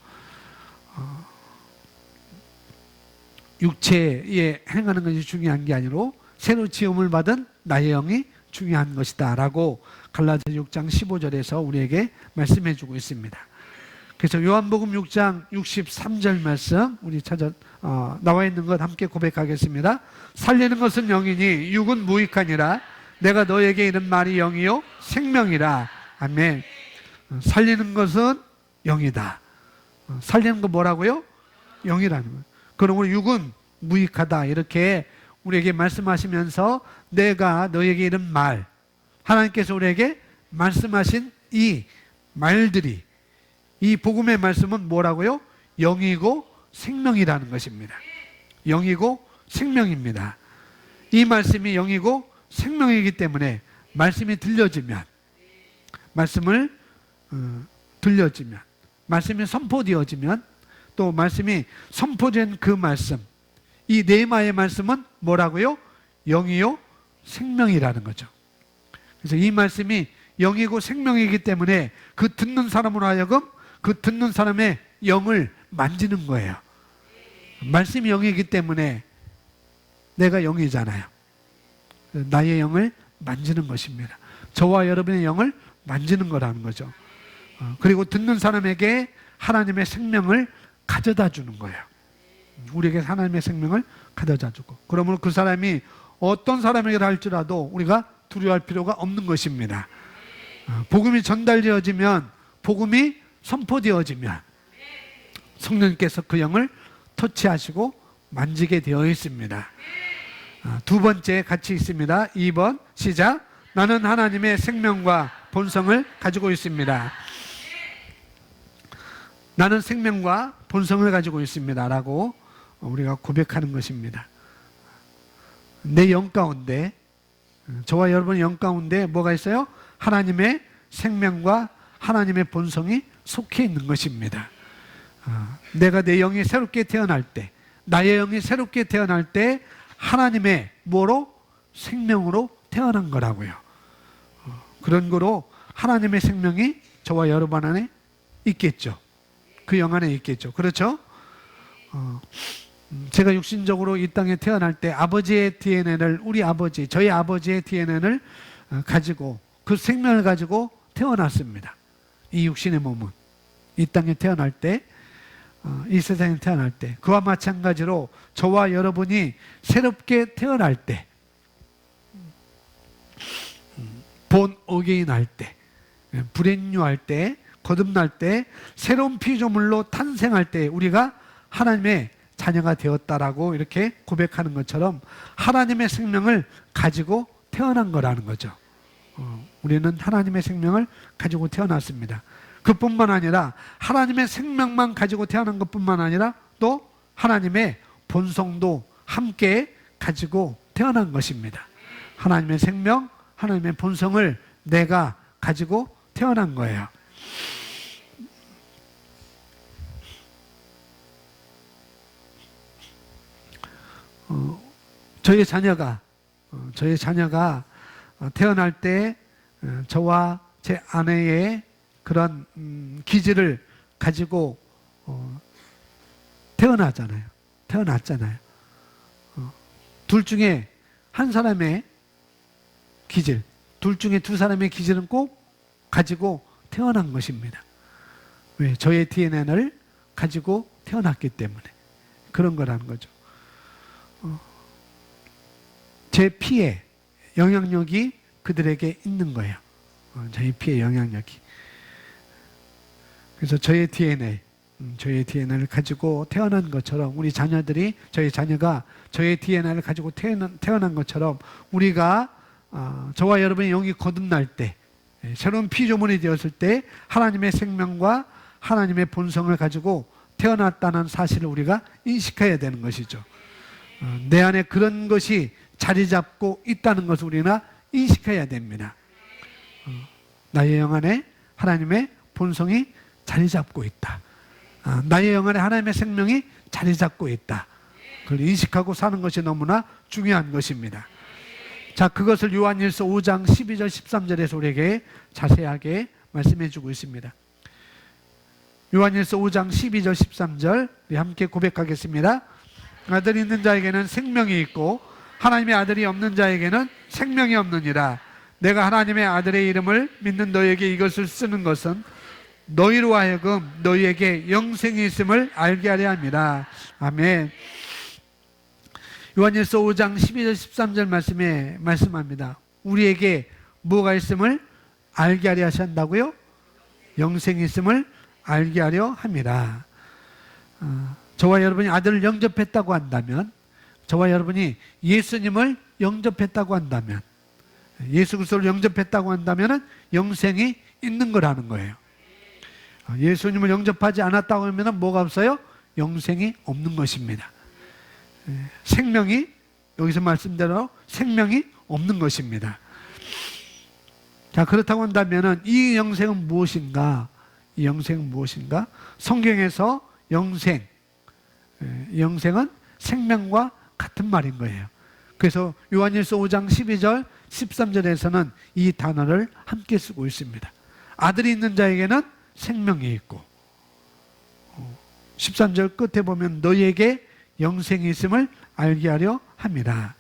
육체에 행하는 것이 중요한 게 아니라 새로 지음을 받은 나의 영이 중요한 것이다 라고 갈라디아 6장 15절에서 우리에게 말씀해 주고 있습니다. 그래서 요한복음 6장 63절 말씀 우리 나와 있는 것 함께 고백하겠습니다. 살리는 것은 영이니 육은 무익하니라. 내가 너에게 이른 말이 영이요 생명이라. 아멘. 살리는 것은 영이다. 살리는 거 뭐라고요? 영이라는 거예요. 그럼 우리 육은 무익하다 이렇게 우리에게 말씀하시면서 내가 너에게 이른 말, 하나님께서 우리에게 말씀하신 이 말들이, 이 복음의 말씀은 뭐라고요? 영이고 생명이라는 것입니다. 영이고 생명입니다. 이 말씀이 영이고 생명이기 때문에 말씀이 들려지면, 말씀이 선포되어지면, 또 말씀이 선포된 그 말씀, 이 네마의 말씀은 뭐라고요? 영이요 생명이라는 거죠. 그래서 이 말씀이 영이고 생명이기 때문에 그 듣는 사람으로 하여금 그 듣는 사람의 영을 만지는 거예요. 말씀이 영이기 때문에 내가 영이잖아요. 나의 영을 만지는 것입니다. 저와 여러분의 영을 만지는 거라는 거죠. 그리고 듣는 사람에게 하나님의 생명을 가져다 주는 거예요. 우리에게 하나님의 생명을 가져다 주고, 그러므로 그 사람이 어떤 사람에게라 할지라도 우리가 두려워할 필요가 없는 것입니다. 복음이 전달되어지면, 복음이 선포되어지면 성령님께서 그 영을 터치하시고 만지게 되어 있습니다. 두 번째 같이 있습니다. 2번 시작. 나는 하나님의 생명과 본성을 가지고 있습니다. 나는 생명과 본성을 가지고 있습니다 라고 우리가 고백하는 것입니다. 내 영 가운데, 저와 여러분의 영 가운데 뭐가 있어요? 하나님의 생명과 하나님의 본성이 속해 있는 것입니다. 내가 내 영이 새롭게 태어날 때, 나의 영이 새롭게 태어날 때 하나님의 뭐로? 생명으로 태어난 거라고요. 그런 거로 하나님의 생명이 저와 여러분 안에 있겠죠. 그 영 안에 있겠죠. 그렇죠? 제가 육신적으로 이 땅에 태어날 때 아버지의 DNA를, 저희 아버지의 DNA를 가지고, 그 생명을 가지고 태어났습니다. 이 육신의 몸은 이 땅에 태어날 때, 이 세상에 태어날 때, 그와 마찬가지로 저와 여러분이 새롭게 태어날 때, 본 어게인 할 때, 브랜뉴 할 때, 거듭날 때, 새로운 피조물로 탄생할 때 우리가 하나님의 자녀가 되었다라고 이렇게 고백하는 것처럼 하나님의 생명을 가지고 태어난 거라는 거죠. 우리는 하나님의 생명을 가지고 태어났습니다. 그뿐만 아니라 하나님의 생명만 가지고 태어난 것뿐만 아니라 또 하나님의 본성도 함께 가지고 태어난 것입니다. 하나님의 생명, 하나님의 본성을 내가 가지고 태어난 거예요. 저희 자녀가 태어날 때 저와 제 아내의 그런 기질을 가지고 태어났잖아요. 둘 중에 한 사람의 기질, 둘 중에 두 사람의 기질은 꼭 가지고 태어난 것입니다. 왜? 저의 DNA를 가지고 태어났기 때문에 그런 거라는 거죠. 제 피에 영향력이 그들에게 있는 거예요. 저희 피의 영향력이. 그래서 저의 DNA를 가지고 태어난 것처럼 우리 자녀들이, 저희 자녀가 저의 DNA를 가지고 태어난 것처럼 우리가 저와 여러분의 영이 거듭날 때, 새로운 피조물이 되었을 때 하나님의 생명과 하나님의 본성을 가지고 태어났다는 사실을 우리가 인식해야 되는 것이죠. 내 안에 그런 것이 자리 잡고 있다는 것을 우리가 인식해야 됩니다. 나의 영 안에 하나님의 본성이 자리 잡고 있다. 나의 영 안에 하나님의 생명이 자리 잡고 있다. 그걸 인식하고 사는 것이 너무나 중요한 것입니다. 자, 그것을 요한일서 5장 12절 13절에서 우리에게 자세하게 말씀해 주고 있습니다. 요한일서 5장 12절 13절 우리 함께 고백하겠습니다. 아들이 있는 자에게는 생명이 있고 하나님의 아들이 없는 자에게는 생명이 없느니라. 내가 하나님의 아들의 이름을 믿는 너에게 이것을 쓰는 것은 너희로 하여금 너희에게 영생이 있음을 알게 하려 함이라. 아멘. 요한일서 5장 12절 13절 말씀에 말씀합니다. 우리에게 뭐가 있음을 알게 하려 하신다고요? 영생이 있음을 알게 하려 함이라. 저와 여러분이 아들을 영접했다고 한다면, 저와 여러분이 예수님을 영접했다고 한다면, 예수 그리스도를 영접했다고 한다면 영생이 있는 거라는 거예요. 예수님을 영접하지 않았다고 하면 뭐가 없어요? 영생이 없는 것입니다. 생명이, 여기서 말씀대로 생명이 없는 것입니다. 자, 그렇다고 한다면 이 영생은 무엇인가? 이 영생은 무엇인가? 성경에서 영생은 생명과 같은 말인 거예요. 그래서 요한일서 5장 12절 13절에서는 이 단어를 함께 쓰고 있습니다. 아들이 있는 자에게는 생명이 있고, 13절 끝에 보면 너희에게 영생이 있음을 알게 하려 함이라.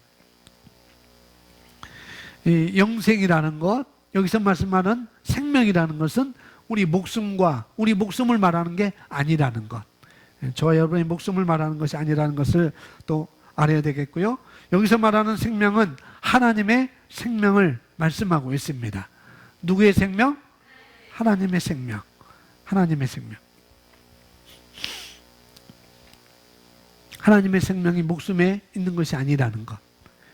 이 영생이라는 것, 여기서 말씀하는 생명이라는 것은 우리 목숨을 말하는 게 아니라는 것, 저와 여러분의 목숨을 말하는 것이 아니라는 것을 또 알아야 되겠고요. 여기서 말하는 생명은 하나님의 생명을 말씀하고 있습니다. 누구의 생명? 하나님의 생명. 하나님의 생명. 하나님의 생명이 목숨에 있는 것이 아니라는 것,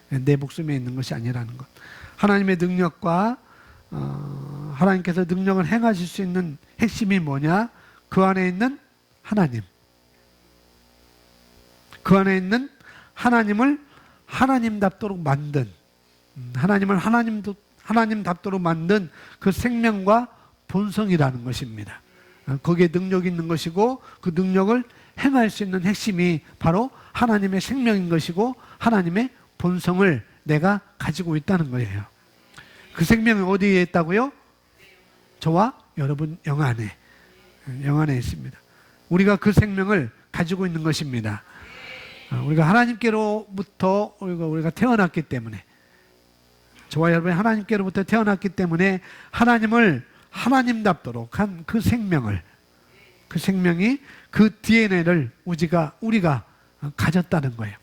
내 목숨에 있는 것이 아니라는 것. 하나님의 능력과 하나님께서 능력을 행하실 수 있는 핵심이 뭐냐? 그 안에 있는 하나님, 그 안에 있는 하나님을 하나님답도록 만든, 하나님을 하나님답도록 만든 그 생명과 본성이라는 것입니다. 거기에 능력이 있는 것이고 그 능력을 행할 수 있는 핵심이 바로 하나님의 생명인 것이고 하나님의 본성을 내가 가지고 있다는 거예요. 그 생명이 어디에 있다고요? 저와 여러분 영 안에 있습니다. 우리가 그 생명을 가지고 있는 것입니다. 우리가 하나님께로부터 우리가 태어났기 때문에, 저와 여러분이 하나님께로부터 태어났기 때문에 하나님을 하나님답도록 한 그 생명을, 그 생명이, 그 DNA를 우리가 가졌다는 거예요.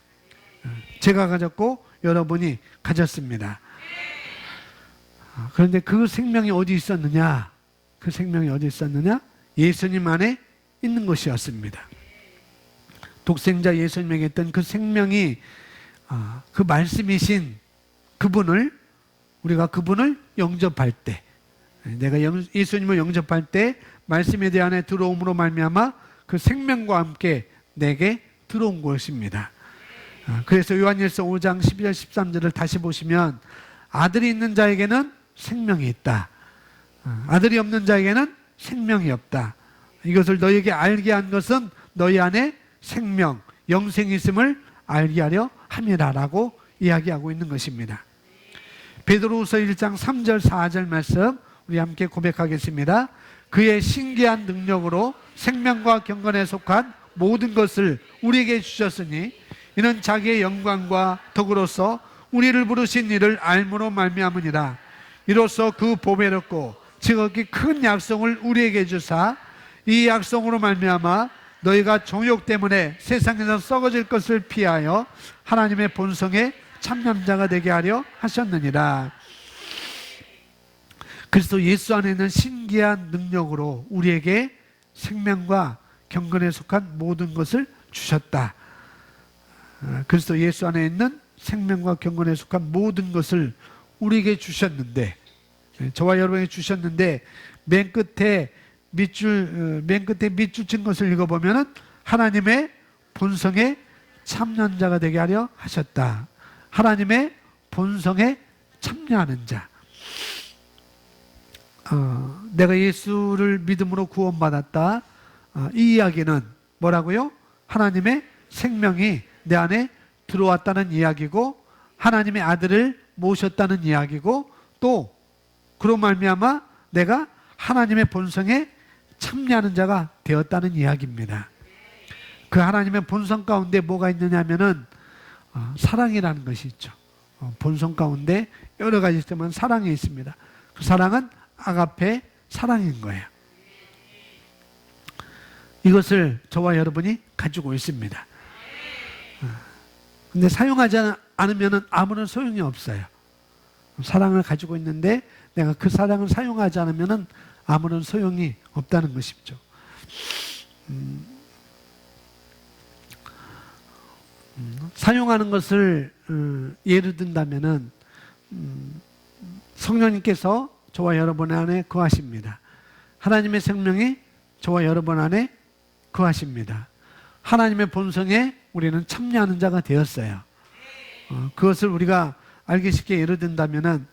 제가 가졌고 여러분이 가졌습니다. 그런데 그 생명이 어디 있었느냐? 그 생명이 어디 있었느냐? 예수님 안에 있는 것이었습니다. 독생자 예수님에게 있던 그 생명이, 그 말씀이신 그분을, 우리가 그분을 영접할 때, 내가 예수님을 영접할 때 말씀에 대한 들어옴으로 말미암아 그 생명과 함께 내게 들어온 것입니다. 그래서 요한일서 5장 12절 13절을 다시 보시면 아들이 있는 자에게는 생명이 있다. 아들이 없는 자에게는 생명이 없다. 이것을 너희에게 알게 한 것은 너희 안에 생명, 영생이 있음을 알게 하려 함이라라고 이야기하고 있는 것입니다. 베드로후서 1장 3절 4절 말씀 우리 함께 고백하겠습니다. 그의 신기한 능력으로 생명과 경건에 속한 모든 것을 우리에게 주셨으니 이는 자기의 영광과 덕으로서 우리를 부르신 이를 알므로 말미암으니라. 이로써 그 보배롭고 지극히 큰 약속을 우리에게 주사 이 약속으로 말미암아 너희가 정욕 때문에 세상에서 썩어질 것을 피하여 하나님의 본성에 참여한 자가 되게 하려 하셨느니라. 그리스도 예수 안에 있는 신기한 능력으로 우리에게 생명과 경건에 속한 모든 것을 주셨다. 그리스도 예수 안에 있는 생명과 경건에 속한 모든 것을 우리에게 주셨는데, 저와 여러분에게 주셨는데, 맨 끝에 밑줄 친 것을 읽어보면 하나님의 본성에 참여한 자가 되게 하려 하셨다. 하나님의 본성에 참여하는 자. 내가 예수를 믿음으로 구원받았다. 이 이야기는 뭐라고요? 하나님의 생명이 내 안에 들어왔다는 이야기고, 하나님의 아들을 모셨다는 이야기고, 또 그로 말미암아 내가 하나님의 본성에 참여하는 자가 되었다는 이야기입니다. 그 하나님의 본성 가운데 뭐가 있느냐 하면은 사랑이라는 것이 있죠. 본성 가운데 여러 가지 있지만 사랑이 있습니다. 그 사랑은 아가페 사랑인 거예요. 이것을 저와 여러분이 가지고 있습니다. 근데 사용하지 않으면 아무런 소용이 없어요. 사랑을 가지고 있는데 내가 그 사랑을 사용하지 않으면 아무런 소용이 없다는 것이죠. 사용하는 것을 예를 든다면은 성령님께서 저와 여러분 안에 거하십니다. 하나님의 생명이 저와 여러분 안에 거하십니다. 하나님의 본성에 우리는 참여하는 자가 되었어요. 그것을 우리가 알기 쉽게 예를 든다면은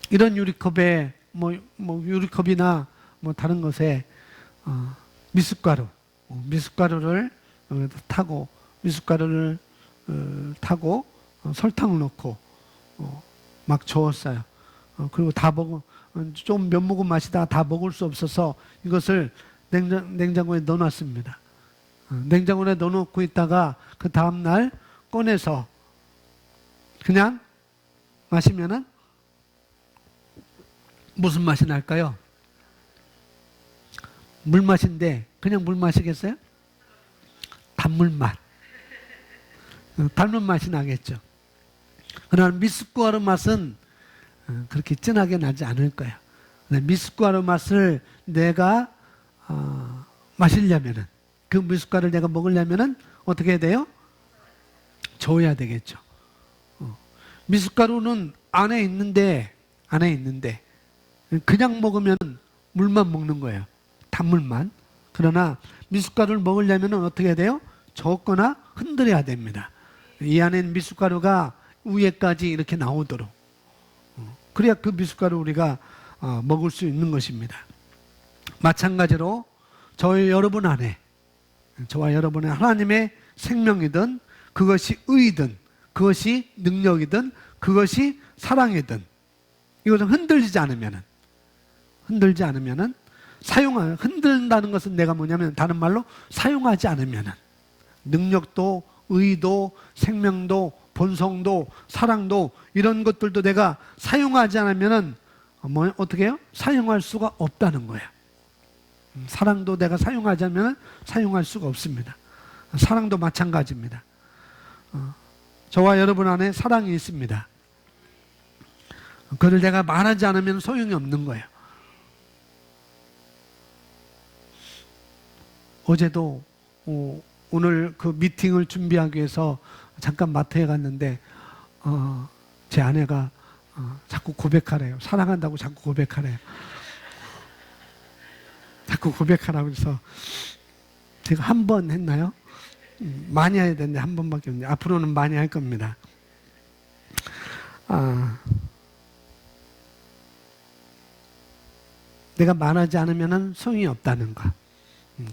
이런 유리컵에 유리컵이나 다른 것에 미숫가루를 타고 설탕을 넣고 막 저었어요. 그리고 좀 몇 모금 마시다가 다 먹을 수 없어서 이것을 냉장고에 넣어놨습니다. 냉장고에 넣어놓고 있다가 그 다음날 꺼내서 그냥 마시면은 무슨 맛이 날까요? 물 맛인데 그냥 물 마시겠어요? 단물 맛. 닮은 맛이 나겠죠. 그러나 미숫가루 맛은 그렇게 진하게 나지 않을 거예요. 미숫가루 맛을 내가 마시려면은, 그 미숫가루를 내가 먹으려면은 어떻게 해야 돼요? 저어야 되겠죠. 미숫가루는 안에 있는데 그냥 먹으면 물만 먹는 거예요. 단물만. 그러나 미숫가루를 먹으려면 어떻게 해야 돼요? 저었거나 흔들어야 됩니다. 이 안에 있는 미숫가루가 위에까지 이렇게 나오도록. 그래야 그 미숫가루 우리가 먹을 수 있는 것입니다. 마찬가지로 저와 여러분 안에 하나님의 생명이든 그것이 의든 그것이 능력이든 그것이 사랑이든 이것은 흔들리지 않으면은 흔든다는 것은 내가 뭐냐면 다른 말로 사용하지 않으면은 능력도 의도 생명도 본성도 사랑도 이런 것들도 내가 사용하지 않으면은 어떻게 해요? 사용할 수가 없다는 거예요. 사랑도 내가 사용하지 않으면 사용할 수가 없습니다. 사랑도 마찬가지입니다. 저와 여러분 안에 사랑이 있습니다. 그걸 내가 말하지 않으면 소용이 없는 거예요. 어제도 오늘 그 미팅을 준비하기 위해서 잠깐 마트에 갔는데 제 아내가 자꾸 고백하래요. 사랑한다고 자꾸 고백하래요. 자꾸 고백하라고 해서 제가 한 번 했나요? 많이 해야 되는데 한 번밖에 없는데 앞으로는 많이 할 겁니다. 내가 말하지 않으면 소용이 없다는 거.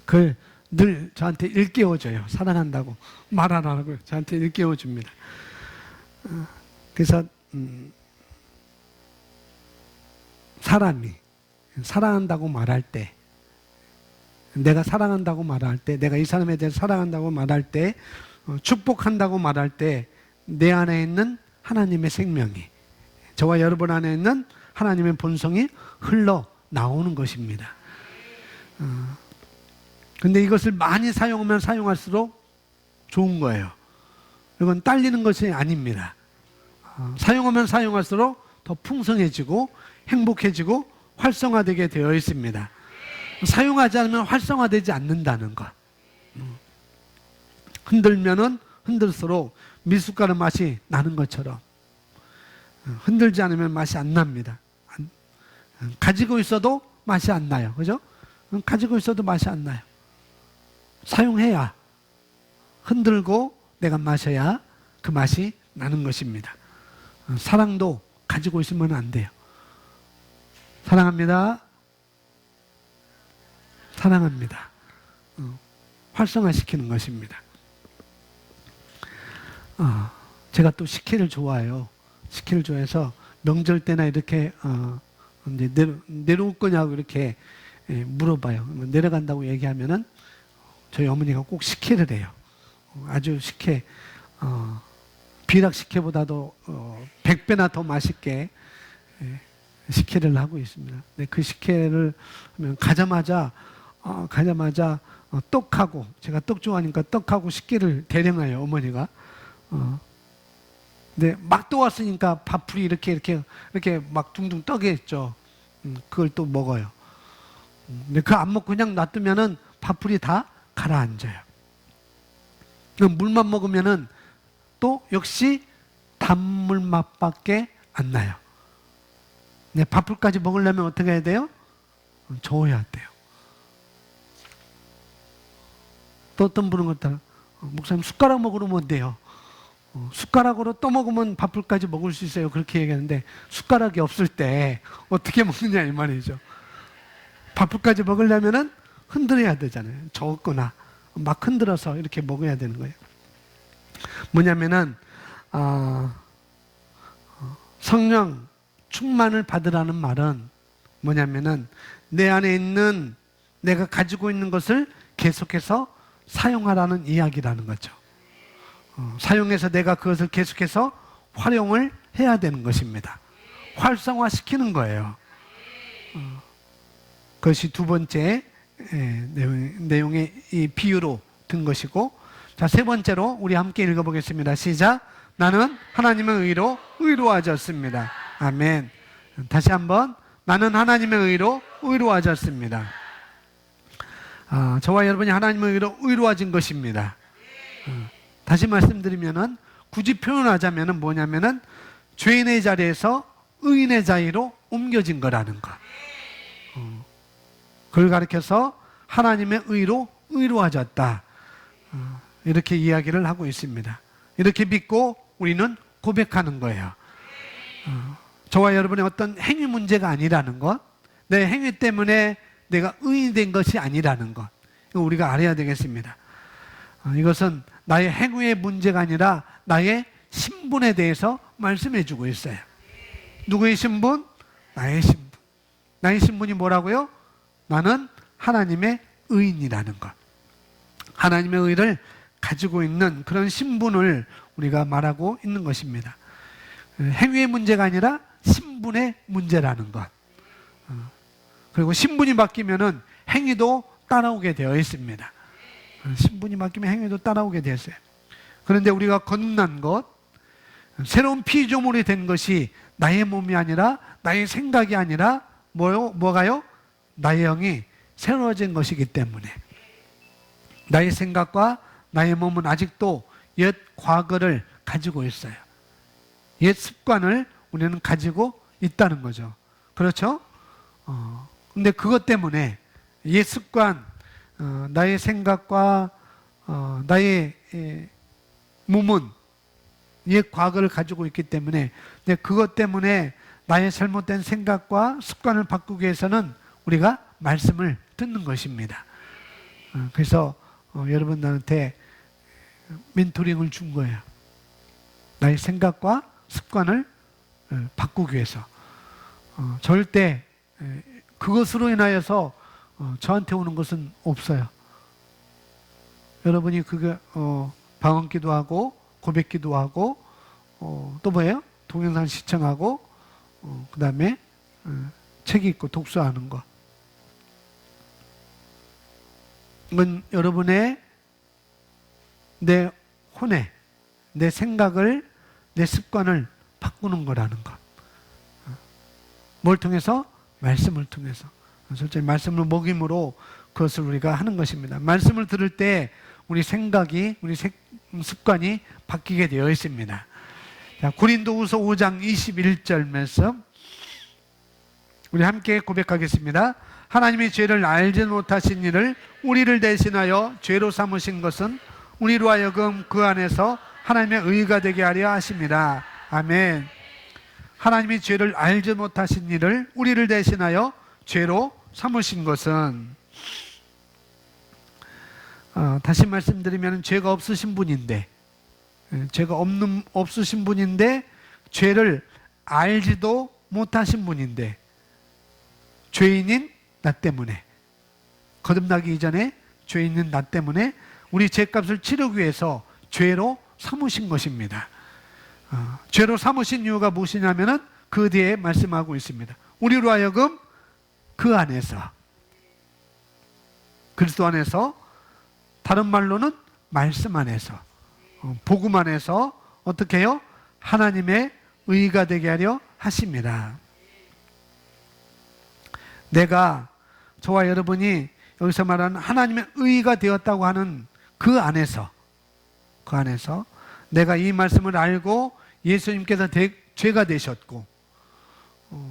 그걸 늘 저한테 일깨워줘요. 사랑한다고 말하라고 저한테 일깨워줍니다. 그래서 사람이 사랑한다고 말할 때, 내가 사랑한다고 말할 때, 내가 이 사람에 대해서 사랑한다고 말할 때 축복한다고 말할 때 내 안에 있는 하나님의 생명이, 저와 여러분 안에 있는 하나님의 본성이 흘러 나오는 것입니다. 근데 이것을 많이 사용하면 사용할수록 좋은 거예요. 이건 딸리는 것이 아닙니다. 사용하면 사용할수록 더 풍성해지고 행복해지고 활성화되게 되어 있습니다. 사용하지 않으면 활성화되지 않는다는 것. 흔들면은 흔들수록 미숫가루 맛이 나는 것처럼 흔들지 않으면 맛이 안 납니다. 가지고 있어도 맛이 안 나요. 그죠? 가지고 있어도 맛이 안 나요. 사용해야, 흔들고 내가 마셔야 그 맛이 나는 것입니다. 사랑도 가지고 있으면 안 돼요. 사랑합니다. 사랑합니다. 활성화시키는 것입니다. 제가 또 식혜를 좋아해요. 식혜를 좋아해서 명절 때나 이렇게 이제 내려올 거냐고 이렇게 물어봐요. 내려간다고 얘기하면은 저희 어머니가 꼭 식혜를 해요. 아주 식혜, 비락 식혜보다도 100배나 더 맛있게 식혜를 하고 있습니다. 근데 그 식혜를 하면 가자마자 떡하고, 제가 떡 좋아하니까 떡하고 식혜를 대령해요, 어머니가. 근데 막 떠왔으니까 밥풀이 이렇게 막 둥둥 떠게 했죠. 그걸 또 먹어요. 근데 그거 안 먹고 그냥 놔두면은 밥풀이 다 가라앉아요. 물만 먹으면은 또 역시 단물 맛밖에 안 나요. 근데 밥풀까지 먹으려면 어떻게 해야 돼요? 저어야 돼요. 또 어떤 분은 그렇다. 목사님 숟가락 먹으면 돼요. 숟가락으로 또 먹으면 밥풀까지 먹을 수 있어요. 그렇게 얘기하는데 숟가락이 없을 때 어떻게 먹느냐 이 말이죠. 밥풀까지 먹으려면은 흔들어야 되잖아요. 저었거나 막 흔들어서 이렇게 먹어야 되는 거예요. 뭐냐면은 성령 충만을 받으라는 말은 뭐냐면은 내 안에 있는 내가 가지고 있는 것을 계속해서 사용하라는 이야기라는 거죠. 사용해서 내가 그것을 계속해서 활용을 해야 되는 것입니다. 활성화시키는 거예요. 그것이 두 번째 내용의 이 비유로 든 것이고, 자, 세 번째로 우리 함께 읽어보겠습니다. 시작. 나는 하나님의 의로 의로워졌습니다. 아멘. 다시 한번, 나는 하나님의 의로 의로워졌습니다. 저와 여러분이 하나님의 의로 의로워진 것입니다. 다시 말씀드리면은, 굳이 표현하자면은 뭐냐면은 죄인의 자리에서 의인의 자리로 옮겨진 거라는 것. 그걸 가리켜서 하나님의 의로 의로워졌다. 이렇게 이야기를 하고 있습니다. 이렇게 믿고 우리는 고백하는 거예요. 저와 여러분의 어떤 행위 문제가 아니라는 것, 내 행위 때문에 내가 의인이 된 것이 아니라는 것, 이거 우리가 알아야 되겠습니다. 이것은 나의 행위의 문제가 아니라 나의 신분에 대해서 말씀해 주고 있어요. 누구의 신분? 나의 신분. 나의 신분이 뭐라고요? 나는 하나님의 의인이라는 것. 하나님의 의를 가지고 있는 그런 신분을 우리가 말하고 있는 것입니다. 행위의 문제가 아니라 신분의 문제라는 것. 그리고 신분이 바뀌면은 행위도 따라오게 되어 있습니다. 신분이 바뀌면 행위도 따라오게 되었어요. 그런데 우리가 거듭난 것, 새로운 피조물이 된 것이 나의 몸이 아니라 나의 생각이 아니라 뭐가요? 나의 영이 새로워진 것이기 때문에 나의 생각과 나의 몸은 아직도 옛 과거를 가지고 있어요. 옛 습관을 우리는 가지고 있다는 거죠. 그렇죠? 근데 그것 때문에 옛 습관, 나의 생각과 나의 몸은 옛 과거를 가지고 있기 때문에, 근데 그것 때문에 나의 잘못된 생각과 습관을 바꾸기 위해서는 우리가 말씀을 듣는 것입니다. 그래서 여러분들한테 멘토링을 준 거예요. 나의 생각과 습관을 바꾸기 위해서. 절대 그것으로 인하여서 저한테 오는 것은 없어요. 여러분이 그게 방언기도 하고 고백기도 하고 또 뭐예요? 동영상 시청하고 그 다음에 책 읽고 독서하는 것. 이건 여러분의 내 혼에 내 생각을 내 습관을 바꾸는 거라는 것. 뭘 통해서? 말씀을 통해서. 솔직히 말씀을 먹임으로 그것을 우리가 하는 것입니다. 말씀을 들을 때 우리 생각이 우리 습관이 바뀌게 되어 있습니다. 자, 고린도후서 5장 21절 말씀 우리 함께 고백하겠습니다. 하나님이 죄를 알지 못하신 이를 우리를 대신하여 죄로 삼으신 것은 우리로 하여금 그 안에서 하나님의 의가 되게 하려 하십니다. 아멘. 하나님이 죄를 알지 못하신 이를 우리를 대신하여 죄로 삼으신 것은 다시 말씀드리면 죄가 없으신 분인데 죄가 없으신 분인데 죄를 알지도 못하신 분인데 죄인인 나 때문에 거듭나기 이전에 죄인인 나 때문에 우리 죄값을 치르기 위해서 죄로 삼으신 것입니다. 죄로 삼으신 이유가 무엇이냐면은 그 뒤에 말씀하고 있습니다. 우리로 하여금 그 안에서 그리스도 안에서 다른 말로는 말씀 안에서 복음 안에서 어떻게 해요? 하나님의 의가 되게 하려 하십니다. 내가 저와 여러분이 여기서 말하는 하나님의 의가 되었다고 하는 그 안에서 내가 이 말씀을 알고 예수님께서 죄가 되셨고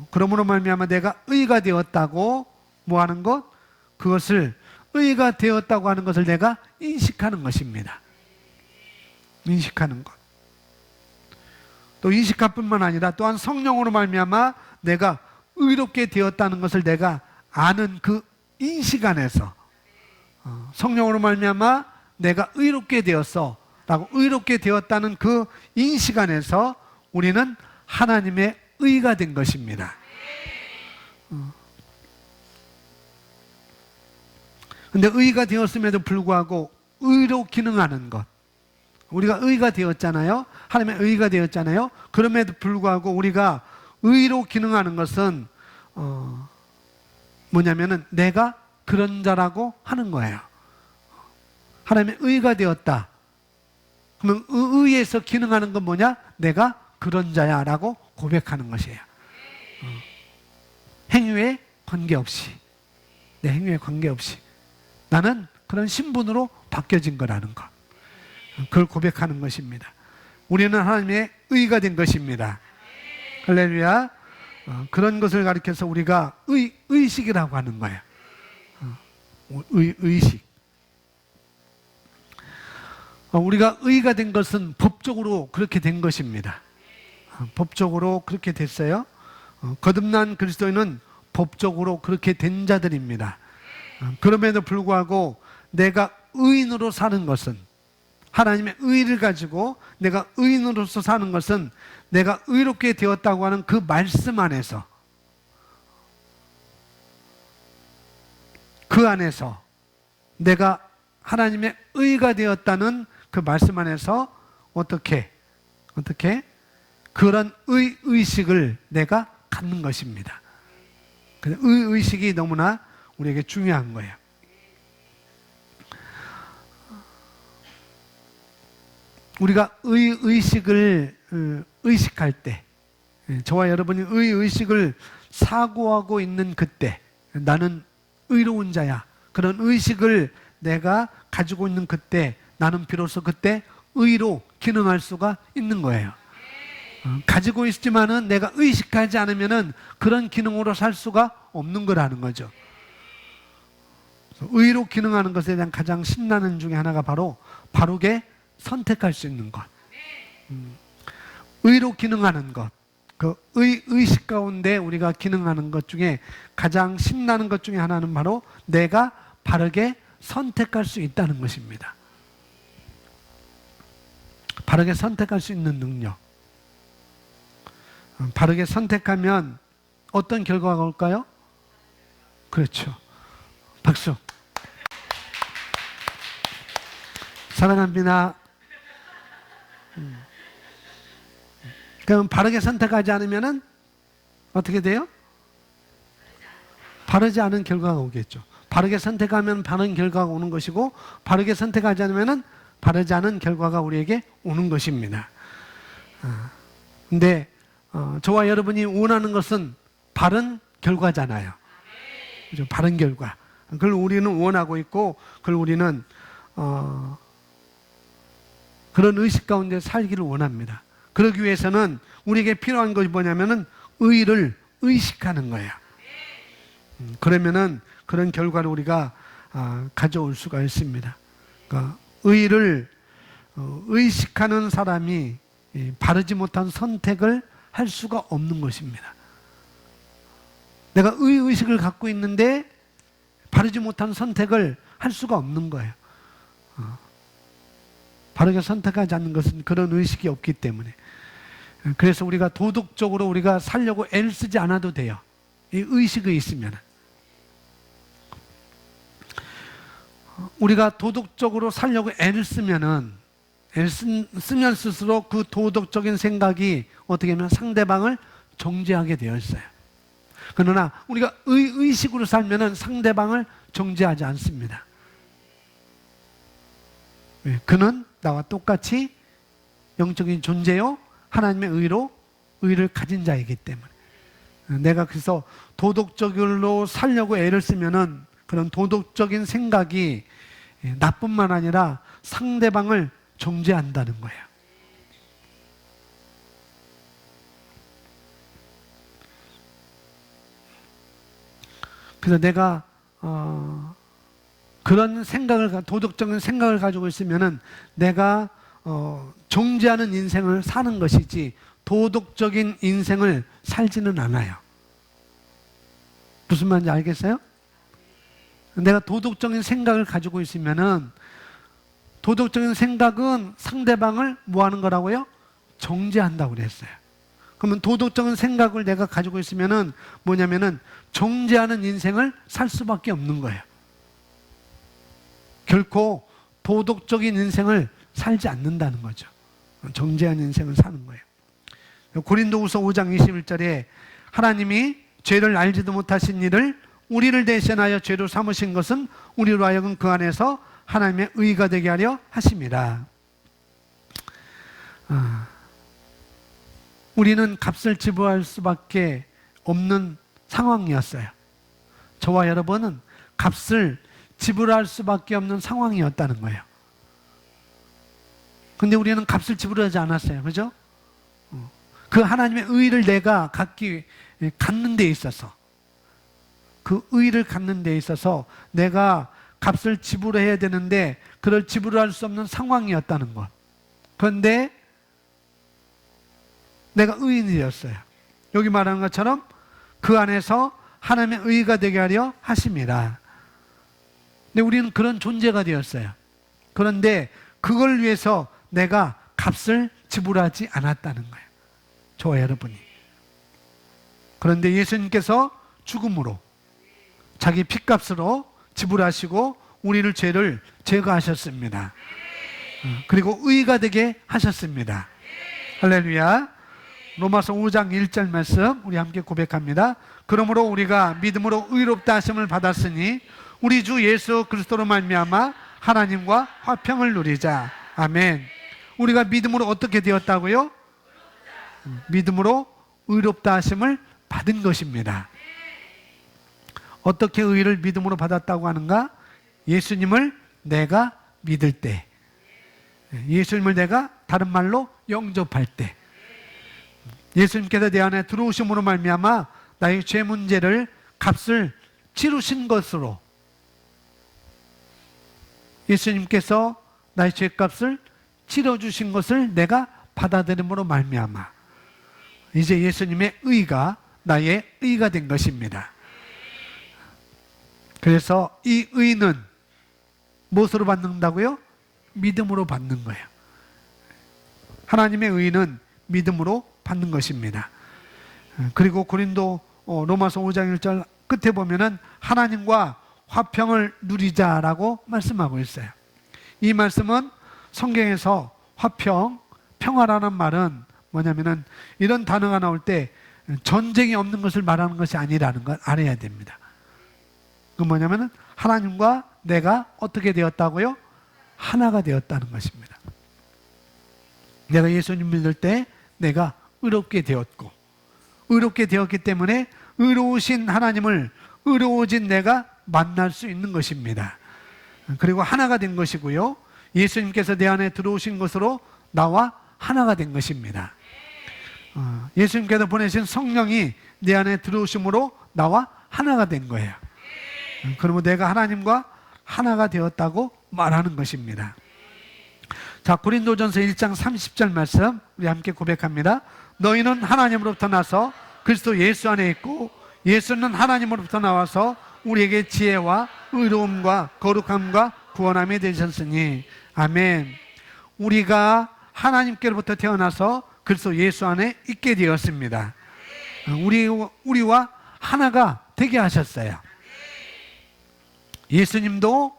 그러므로 말미암아 내가 의가 되었다고 뭐 하는 것? 그것을 의가 되었다고 하는 것을 내가 인식하는 것입니다. 인식하는 것. 또 인식할 뿐만 아니라 또한 성령으로 말미암아 내가 의롭게 되었다는 것을 내가 아는 그 인식 안에서 성령으로 말미암아 내가 의롭게 되었어 라고 의롭게 되었다는 그 인식 안에서 우리는 하나님의 의가 된 것입니다. 근데 의가 되었음에도 불구하고 의로 기능하는 것. 우리가 의가 되었잖아요. 하나님의 의가 되었잖아요. 그럼에도 불구하고 우리가 의로 기능하는 것은 뭐냐면은 내가 그런 자라고 하는 거예요. 하나님의 의가 되었다. 그러면 의에서 기능하는 건 뭐냐? 내가 그런 자야 라고 고백하는 것이에요. 행위에 관계없이 내 행위에 관계없이 나는 그런 신분으로 바뀌어진 거라는 것. 그걸 고백하는 것입니다. 우리는 하나님의 의가 된 것입니다. 할렐루야. 그런 것을 가리켜서 우리가 의식이라고 하는 거예요. 의식. 우리가 의가 된 것은 법적으로 그렇게 된 것입니다. 법적으로 그렇게 됐어요. 거듭난 그리스도인은 법적으로 그렇게 된 자들입니다. 그럼에도 불구하고 내가 의인으로 사는 것은 하나님의 의를 가지고 내가 의인으로서 사는 것은 내가 의롭게 되었다고 하는 그 말씀 안에서 그 안에서 내가 하나님의 의가 되었다는 그 말씀 안에서 어떻게 그런 의식을 내가 갖는 것입니다. 의식이 너무나 우리에게 중요한 거예요. 우리가 의식을 의식할 때 저와 여러분이 의식을 사고하고 있는 그때 나는 의로운 자야. 그런 의식을 내가 가지고 있는 그때 나는 비로소 그때 의로 기능할 수가 있는 거예요. 가지고 있지만은 내가 의식하지 않으면은 그런 기능으로 살 수가 없는 거라는 거죠. 의로 기능하는 것에 대한 가장 신나는 중에 하나가 바로 바르게 선택할 수 있는 것. 의로 기능하는 것. 그 의식 가운데 우리가 기능하는 것 중에 가장 신나는 것 중에 하나는 바로 내가 바르게 선택할 수 있다는 것입니다. 바르게 선택할 수 있는 능력. 바르게 선택하면 어떤 결과가 올까요? 그렇죠. 박수. 사랑합니다. 그럼 바르게 선택하지 않으면은 어떻게 돼요? 바르지 않은 결과가 오겠죠. 바르게 선택하면 바른 결과가 오는 것이고, 바르게 선택하지 않으면은 바르지 않은 결과가 우리에게 오는 것입니다. 근데 저와 여러분이 원하는 것은 바른 결과잖아요. 그죠? 바른 결과. 그걸 우리는 원하고 있고, 그걸 우리는 그런 의식 가운데 살기를 원합니다. 그러기 위해서는 우리에게 필요한 것이 뭐냐면은 의를 의식하는 거예요. 그러면은 그런 결과를 우리가 가져올 수가 있습니다. 그러니까 의를 의식하는 사람이 바르지 못한 선택을 할 수가 없는 것입니다. 내가 의식을 갖고 있는데 바르지 못한 선택을 할 수가 없는 거예요. 바르게 선택하지 않는 것은 그런 의식이 없기 때문에. 그래서 우리가 도덕적으로 우리가 살려고 애를 쓰지 않아도 돼요. 이 의식이 있으면. 우리가 도덕적으로 살려고 애를 쓰면은, 쓰면 쓸수록 그 도덕적인 생각이 어떻게 하면 상대방을 정죄하게 되어 있어요. 그러나 우리가 의식으로 살면은 상대방을 정죄하지 않습니다. 그는 나와 똑같이 영적인 존재요, 하나님의 의를 가진 자이기 때문에. 내가 그래서 도덕적으로 살려고 애를 쓰면은 그런 도덕적인 생각이 나뿐만 아니라 상대방을 정죄한다는 거예요. 그래서 내가 그런 생각을, 도덕적인 생각을 가지고 있으면은 내가 정죄하는 인생을 사는 것이지 도덕적인 인생을 살지는 않아요. 무슨 말인지 알겠어요? 내가 도덕적인 생각을 가지고 있으면은, 도덕적인 생각은 상대방을 뭐 하는 거라고요? 정죄한다고 그랬어요. 그러면 도덕적인 생각을 내가 가지고 있으면은 뭐냐면은 정죄하는 인생을 살 수밖에 없는 거예요. 결코 도덕적인 인생을 살지 않는다는 거죠. 정죄한 인생을 사는 거예요. 고린도후서 5장 21절에 하나님이 죄를 알지도 못하신 이를 우리를 대신하여 죄로 삼으신 것은 우리로 하여금 그 안에서 하나님의 의가 되게 하려 하심이라. 우리는 값을 지불할 수밖에 없는 상황이었어요. 저와 여러분은 값을 지불할 수밖에 없는 상황이었다는 거예요. 근데 우리는 값을 지불하지 않았어요. 그죠? 그 하나님의 의를 내가 갖는 데 있어서, 그 의를 갖는 데 있어서 내가 값을 지불해야 되는데 그걸 지불할 수 없는 상황이었다는 것. 그런데 내가 의인이 되었어요. 여기 말하는 것처럼 그 안에서 하나님의 의가 되게 하려 하심이라. 근데 우리는 그런 존재가 되었어요. 그런데 그걸 위해서 내가 값을 지불하지 않았다는 거예요. 저와 여러분이. 그런데 예수님께서 죽음으로, 자기 핏값으로 지불하시고 우리를 죄를 제거하셨습니다. 그리고 의가 되게 하셨습니다. 할렐루야. 로마서 5장 1절 말씀 우리 함께 고백합니다. 그러므로 우리가 믿음으로 의롭다 하심을 받았으니 우리 주 예수 그리스도로 말미암아 하나님과 화평을 누리자. 아멘. 우리가 믿음으로 어떻게 되었다고요? 믿음으로 의롭다 하심을 받은 것입니다. 어떻게 의를 믿음으로 받았다고 하는가? 예수님을 내가 믿을 때, 예수님을 내가 다른 말로 영접할 때, 예수님께서 내 안에 들어오심으로 말미암아 나의 죄 문제를, 값을 치르신 것으로, 예수님께서 나의 죄값을 치러주신 것을 내가 받아들임으로 말미암아 이제 예수님의 의가 나의 의가 된 것입니다. 그래서 이 의는 무엇으로 받는다고요? 믿음으로 받는 거예요. 하나님의 의는 믿음으로 받는 것입니다. 그리고 로마서 5장 1절 끝에 보면은 하나님과 화평을 누리자라고 말씀하고 있어요. 이 말씀은 성경에서 화평, 평화라는 말은 뭐냐면은 이런 단어가 나올 때 전쟁이 없는 것을 말하는 것이 아니라는 걸 알아야 됩니다. 그 뭐냐면은 하나님과 내가 어떻게 되었다고요? 하나가 되었다는 것입니다. 내가 예수님 믿을 때 내가 의롭게 되었고, 의롭게 되었기 때문에 의로우신 하나님을 의로워진 내가 만날 수 있는 것입니다. 그리고 하나가 된 것이고요, 예수님께서 내 안에 들어오신 것으로 나와 하나가 된 것입니다. 예수님께서 보내신 성령이 내 안에 들어오심으로 나와 하나가 된 거예요. 그러면 내가 하나님과 하나가 되었다고 말하는 것입니다. 자, 고린도전서 1장 30절 말씀 우리 함께 고백합니다. 너희는 하나님으로부터 나서 그리스도 예수 안에 있고 예수는 하나님으로부터 나와서 우리에게 지혜와 의로움과 거룩함과 구원함이 되셨으니. 아멘. 우리가 하나님께로부터 태어나서 그리스도 예수 안에 있게 되었습니다. 우리와 하나가 되게 하셨어요. 예수님도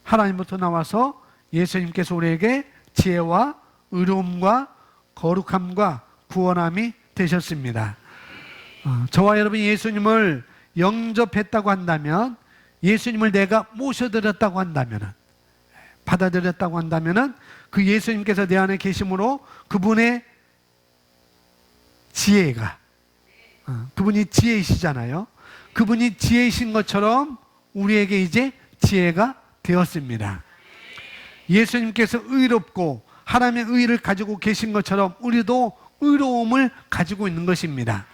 하나님부터 나와서 예수님께서 우리에게 지혜와 의로움과 거룩함과 구원함이 되셨습니다. 저와 여러분이 예수님을 영접했다고 한다면, 예수님을 내가 모셔드렸다고 한다면, 받아들였다고 한다면 그 예수님께서 내 안에 계심으로 그분의 지혜가, 그분이 지혜이시잖아요. 그분이 지혜이신 것처럼 우리에게 이제 지혜가 되었습니다. 예수님께서 의롭고 하나님의 의를 가지고 계신 것처럼 우리도 의로움을 가지고 있는 것입니다.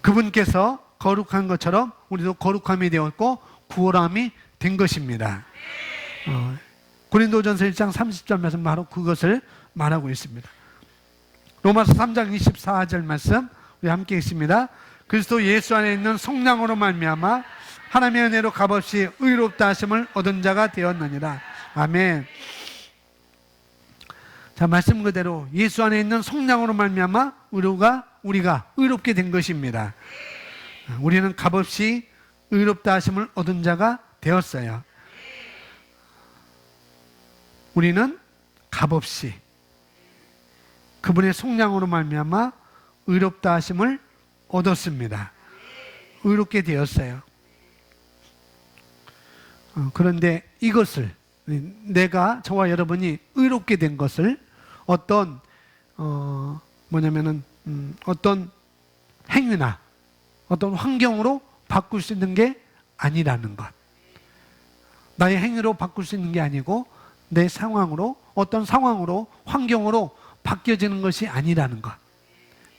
그분께서 거룩한 것처럼 우리도 거룩함이 되었고 구원함이 된 것입니다. 고린도전서 1장 30절 말씀 바로 그것을 말하고 있습니다. 로마서 3장 24절 말씀 우리 함께 읽습니다. 그리스도 예수 안에 있는 성령으로 말미암아 하나님의 은혜로 값없이 의롭다 하심을 얻은 자가 되었느니라. 아멘. 자, 말씀 그대로 예수 안에 있는 성령으로 말미암아 우리가 의롭게 된 것입니다. 우리는 값없이 의롭다 하심을 얻은 자가 되었어요. 우리는 값없이 그분의 성령으로 말미암아 의롭다 하심을 얻었습니다. 의롭게 되었어요. 그런데 이것을, 내가, 저와 여러분이 의롭게 된 것을 어떤 어떤 행위나 어떤 환경으로 바꿀 수 있는 게 아니라는 것. 나의 행위로 바꿀 수 있는 게 아니고 내 상황으로, 어떤 상황으로, 환경으로 바뀌어지는 것이 아니라는 것.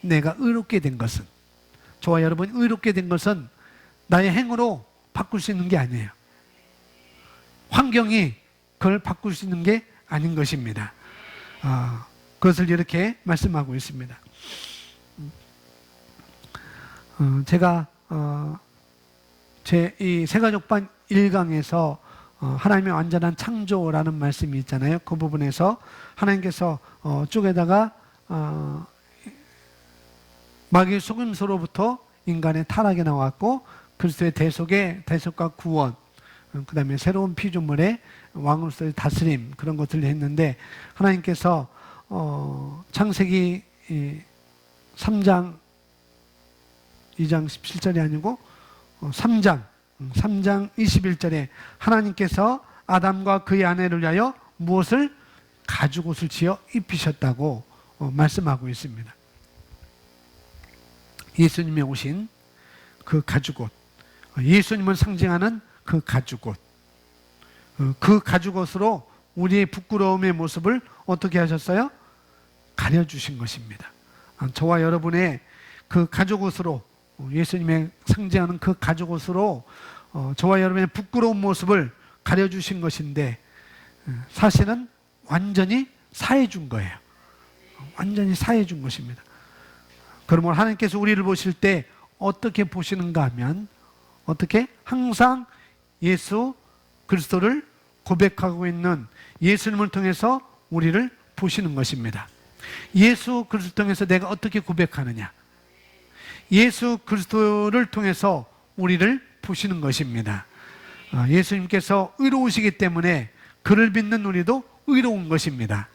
내가 의롭게 된 것은, 저와 여러분이 의롭게 된 것은 나의 행위로 바꿀 수 있는 게 아니에요. 환경이 그걸 바꿀 수 있는 게 아닌 것입니다. 그것을 이렇게 말씀하고 있습니다. 제가 제 이 세가족반 1강에서 하나님의 완전한 창조라는 말씀이 있잖아요. 그 부분에서 하나님께서 쪽에다가 마귀의 속임수로부터 인간의 타락이 나왔고 그리스도의 대속과 구원, 그 다음에 새로운 피조물의 왕으로서의 다스림, 그런 것들을 했는데, 하나님께서 창세기 3장 2장 17절이 아니고 3장 21절에 하나님께서 아담과 그의 아내를 위하여 무엇을? 가죽옷을 지어 입히셨다고 말씀하고 있습니다. 예수님이 오신 그 가죽옷, 예수님을 상징하는 그 가죽옷, 그 가죽옷으로 우리의 부끄러움의 모습을 어떻게 하셨어요? 가려주신 것입니다. 저와 여러분의 그 가죽옷으로, 예수님의 상징하는 그 가죽옷으로 저와 여러분의 부끄러운 모습을 가려주신 것인데, 사실은 완전히 사해준 거예요. 완전히 사해준 것입니다. 그러면 하나님께서 우리를 보실 때 어떻게 보시는가 하면, 어떻게? 항상 예수 그리스도를 고백하고 있는 예수님을 통해서 우리를 보시는 것입니다. 예수 그리스도를 통해서 내가 어떻게 고백하느냐? 예수 그리스도를 통해서 우리를 보시는 것입니다. 예수님께서 의로우시기 때문에 그를 믿는 우리도 의로운 것입니다.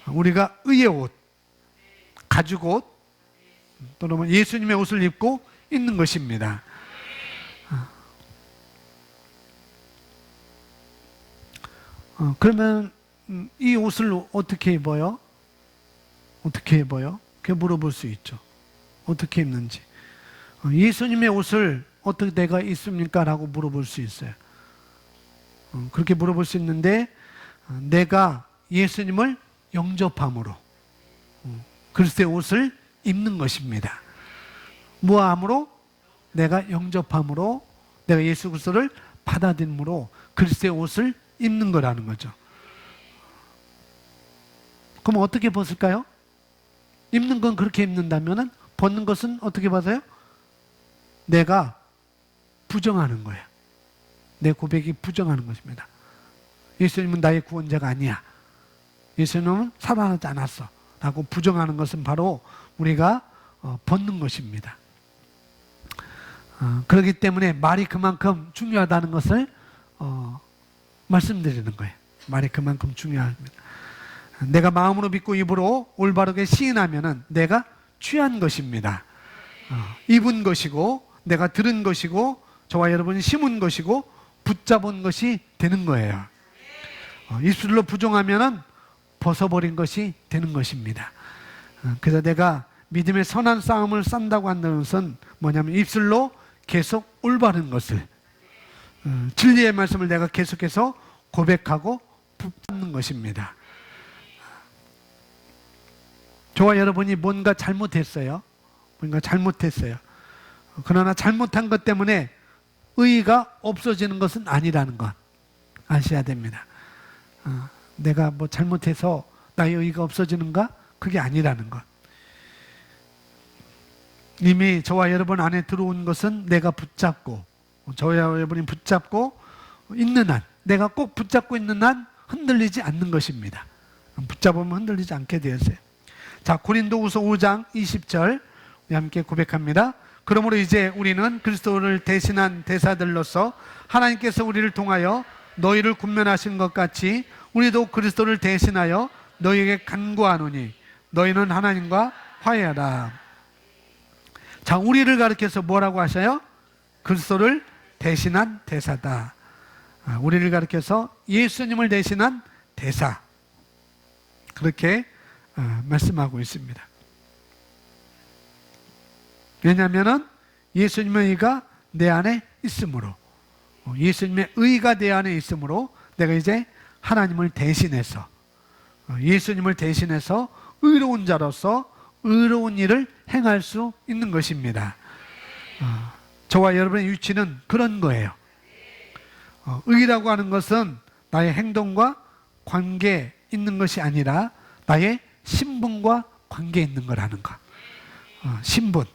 우리가 의의 옷, 가죽 옷, 또는 예수님의 옷을 입고 있는 것입니다. 그러면 이 옷을 어떻게 입어요? 어떻게 입어요? 그렇게 물어볼 수 있죠. 어떻게 입는지. 예수님의 옷을 어떻게 내가 입습니까? 라고 물어볼 수 있어요. 그렇게 물어볼 수 있는데, 내가 예수님을 영접함으로 그리스도의 옷을 입는 것입니다. 무함으로? 내가 영접함으로, 내가 예수 그리스도를 받아들임으로 그리스도의 옷을 입는 거라는 거죠. 그럼 어떻게 벗을까요? 입는 건 그렇게 입는다면은 벗는 것은 어떻게 벗어요? 내가 부정하는 거예요. 내 고백이 부정하는 것입니다. 예수님은 나의 구원자가 아니야. 예수님은 살아나지 않았어. 라고 부정하는 것은 바로 우리가 벗는 것입니다. 그렇기 때문에 말이 그만큼 중요하다는 것을 말씀드리는 거예요. 말이 그만큼 중요합니다. 내가 마음으로 믿고 입으로 올바르게 시인하면은 내가 취한 것입니다. 입은 것이고 내가 들은 것이고 저와 여러분이 심은 것이고 붙잡은 것이 되는 거예요. 입술로 부정하면은 벗어버린 것이 되는 것입니다. 그래서 내가 믿음의 선한 싸움을 싼다고 한다는 것은 뭐냐면 입술로 계속 올바른 것을, 진리의 말씀을 내가 계속해서 고백하고 붙잡는 것입니다. 저와 여러분이 뭔가 잘못했어요. 뭔가 잘못했어요. 그러나 잘못한 것 때문에 의의가 없어지는 것은 아니라는 것 아셔야 됩니다. 내가 뭐 잘못해서 나의 의의가 없어지는가? 그게 아니라는 것. 이미 저와 여러분 안에 들어온 것은 내가 붙잡고, 저와 여러분이 붙잡고 있는 한, 내가 꼭 붙잡고 있는 한 흔들리지 않는 것입니다. 붙잡으면 흔들리지 않게 되었어요. 자, 고린도후서 5장 20절 우리 함께 고백합니다. 그러므로 이제 우리는 그리스도를 대신한 대사들로서 하나님께서 우리를 통하여 너희를 군면하신 것 같이 우리도 그리스도를 대신하여 너희에게 간구하노니 너희는 하나님과 화해하라. 자, 우리를 가리켜서 뭐라고 하셔요? 그리스도를 대신한 대사다. 우리를 가리켜서 예수님을 대신한 대사. 그렇게 말씀하고 있습니다. 왜냐하면 예수님의 의가 내 안에 있으므로, 예수님의 의가 내 안에 있으므로 내가 이제 하나님을 대신해서, 예수님을 대신해서 의로운 자로서 의로운 일을 행할 수 있는 것입니다. 저와 여러분의 위치는 그런 거예요. 의라고 하는 것은 나의 행동과 관계 있는 것이 아니라 나의 신분과 관계 있는 거라는 것. 신분,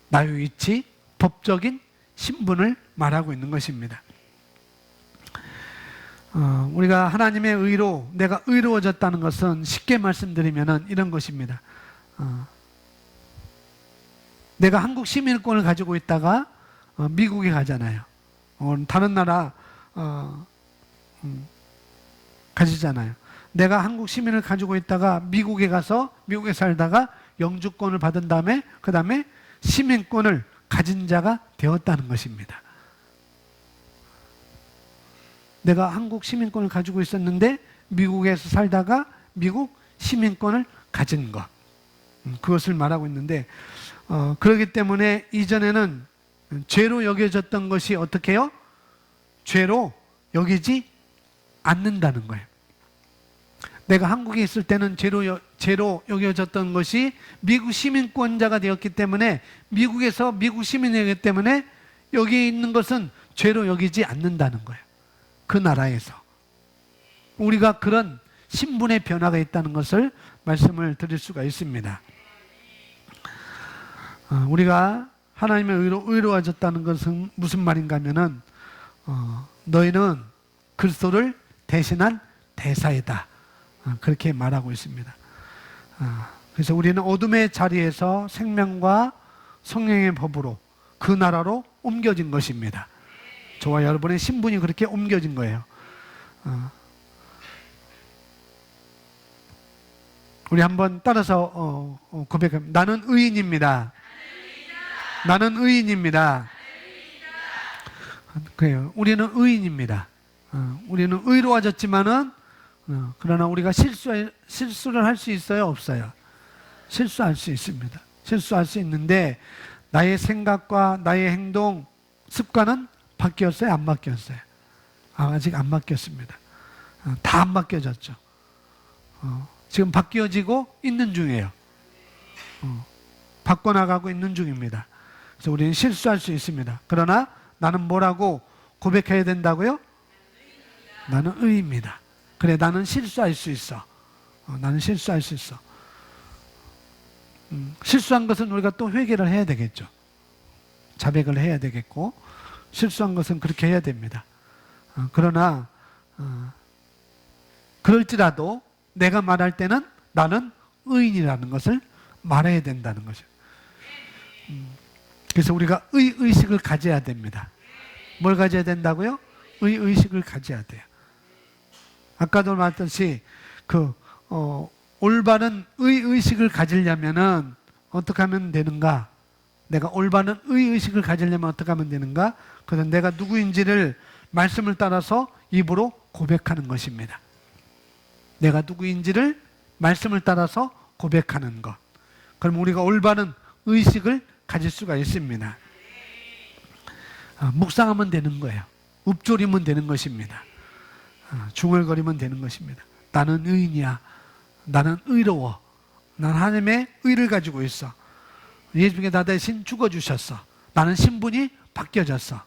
나의 위치, 법적인 신분을 말하고 있는 것입니다. 우리가 하나님의 의로 내가 의로워졌다는 것은 쉽게 말씀드리면 이런 것입니다. 내가 한국 시민권을 가지고 있다가 미국에 가잖아요. 다른 나라 가지잖아요. 내가 한국 시민을 가지고 있다가 미국에 가서 미국에 살다가 영주권을 받은 다음에 그 다음에 시민권을 가진 자가 되었다는 것입니다. 내가 한국 시민권을 가지고 있었는데 미국에서 살다가 미국 시민권을 가진 것, 그것을 말하고 있는데, 그렇기 때문에 이전에는 죄로 여겨졌던 것이 어떻게 해요? 죄로 여기지 않는다는 거예요. 내가 한국에 있을 때는 죄로 여겨졌던 것이 미국 시민권자가 되었기 때문에, 미국에서 미국 시민이기 때문에 여기 있는 것은 죄로 여기지 않는다는 거예요. 그 나라에서. 우리가 그런 신분의 변화가 있다는 것을 말씀을 드릴 수가 있습니다. 우리가 하나님의 의로 의로워졌다는 것은 무슨 말인가 하면은, 너희는 그리스도를 대신한 대사이다. 그렇게 말하고 있습니다. 그래서 우리는 어둠의 자리에서 생명과 성령의 법으로 그 나라로 옮겨진 것입니다. 저와 여러분의 신분이 그렇게 옮겨진 거예요. 우리 한번 따라서 고백합니다. 나는 의인입니다. 나는 의인입니다. 그래요. 우리는 의인입니다. 우리는 의로워졌지만은 그러나 우리가 실수를 할 수 있어요, 없어요? 실수할 수 있습니다. 실수할 수 있는데 나의 생각과 나의 행동, 습관은 바뀌었어요, 안 바뀌었어요? 아직 안 바뀌었습니다. 다 안 바뀌어졌죠. 지금 바뀌어지고 있는 중이에요. 바꿔나가고 있는 중입니다. 그래서 우리는 실수할 수 있습니다. 그러나 나는 뭐라고 고백해야 된다고요? 나는 의입니다. 그래, 나는 실수할 수 있어. 나는 실수할 수 있어. 실수한 것은 우리가 또 회개를 해야 되겠죠. 자백을 해야 되겠고, 실수한 것은 그렇게 해야 됩니다. 그러나 그럴지라도 내가 말할 때는 나는 의인이라는 것을 말해야 된다는 거죠. 그래서 우리가 의식을 가져야 됩니다. 뭘 가져야 된다고요? 의식을 가져야 돼요. 아까도 말했듯이 올바른 의식을 가지려면은 어떻게 하면 되는가? 내가 올바른 의식을 가지려면 어떻게 하면 되는가? 그래서 내가 누구인지를 말씀을 따라서 입으로 고백하는 것입니다. 내가 누구인지를 말씀을 따라서 고백하는 것. 그럼 우리가 올바른 의식을 가질 수가 있습니다. 묵상하면 되는 거예요. 읊조리면 되는 것입니다. 중얼거리면 되는 것입니다. 나는 의인이야. 나는 의로워. 난 하나님의 의를 가지고 있어. 예수님께 나 대신 죽어주셨어. 나는 신분이 바뀌어졌어.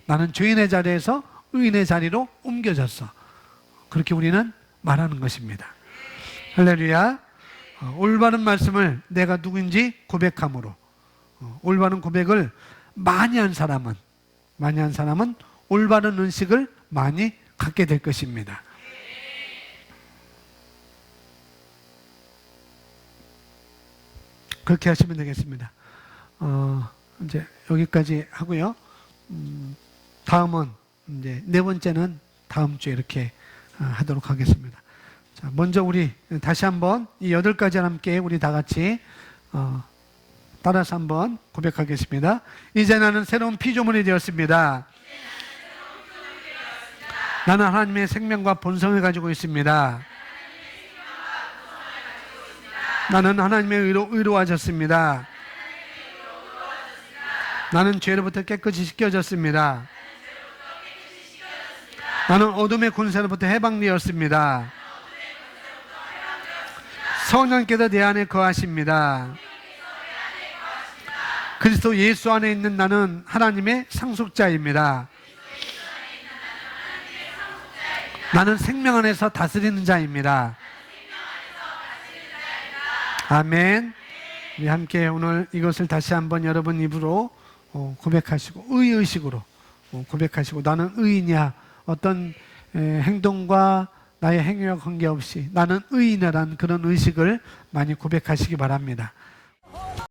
나는 죄인의 자리에서 의인의 자리로 옮겨졌어. 그렇게 우리는 말하는 것입니다. 할렐루야. 올바른 말씀을 내가 누구인지 고백함으로, 올바른 고백을 많이 한 사람은 올바른 의식을 많이 갖게 될 것입니다. 그렇게 하시면 되겠습니다. 이제 여기까지 하고요. 다음은 이제 네 번째는 다음 주에 이렇게 하도록 하겠습니다. 자, 먼저 우리 다시 한번 이 8가지 함께 우리 다 같이 따라서 한번 고백하겠습니다. 이제 나는 새로운 피조물이 되었습니다. 나는 하나님의 생명과 본성을 가지고 있습니다. 나는 하나님의 의로 의로워졌습니다. 나는 죄로부터 깨끗이 씻겨졌습니다. 나는 어둠의 권세로부터 해방되었습니다. 성령께서 내 안에 거하십니다. 그리스도 예수 안에 있는 나는 하나님의 상속자입니다. 나는 생명 안에서 다스리는 자입니다. 아멘. 우리 함께 오늘 이것을 다시 한번 여러분 입으로 고백하시고 의식으로 고백하시고, 나는 의인이야. 어떤 행동과 나의 행위와 관계없이 나는 의인이라는 그런 의식을 많이 고백하시기 바랍니다.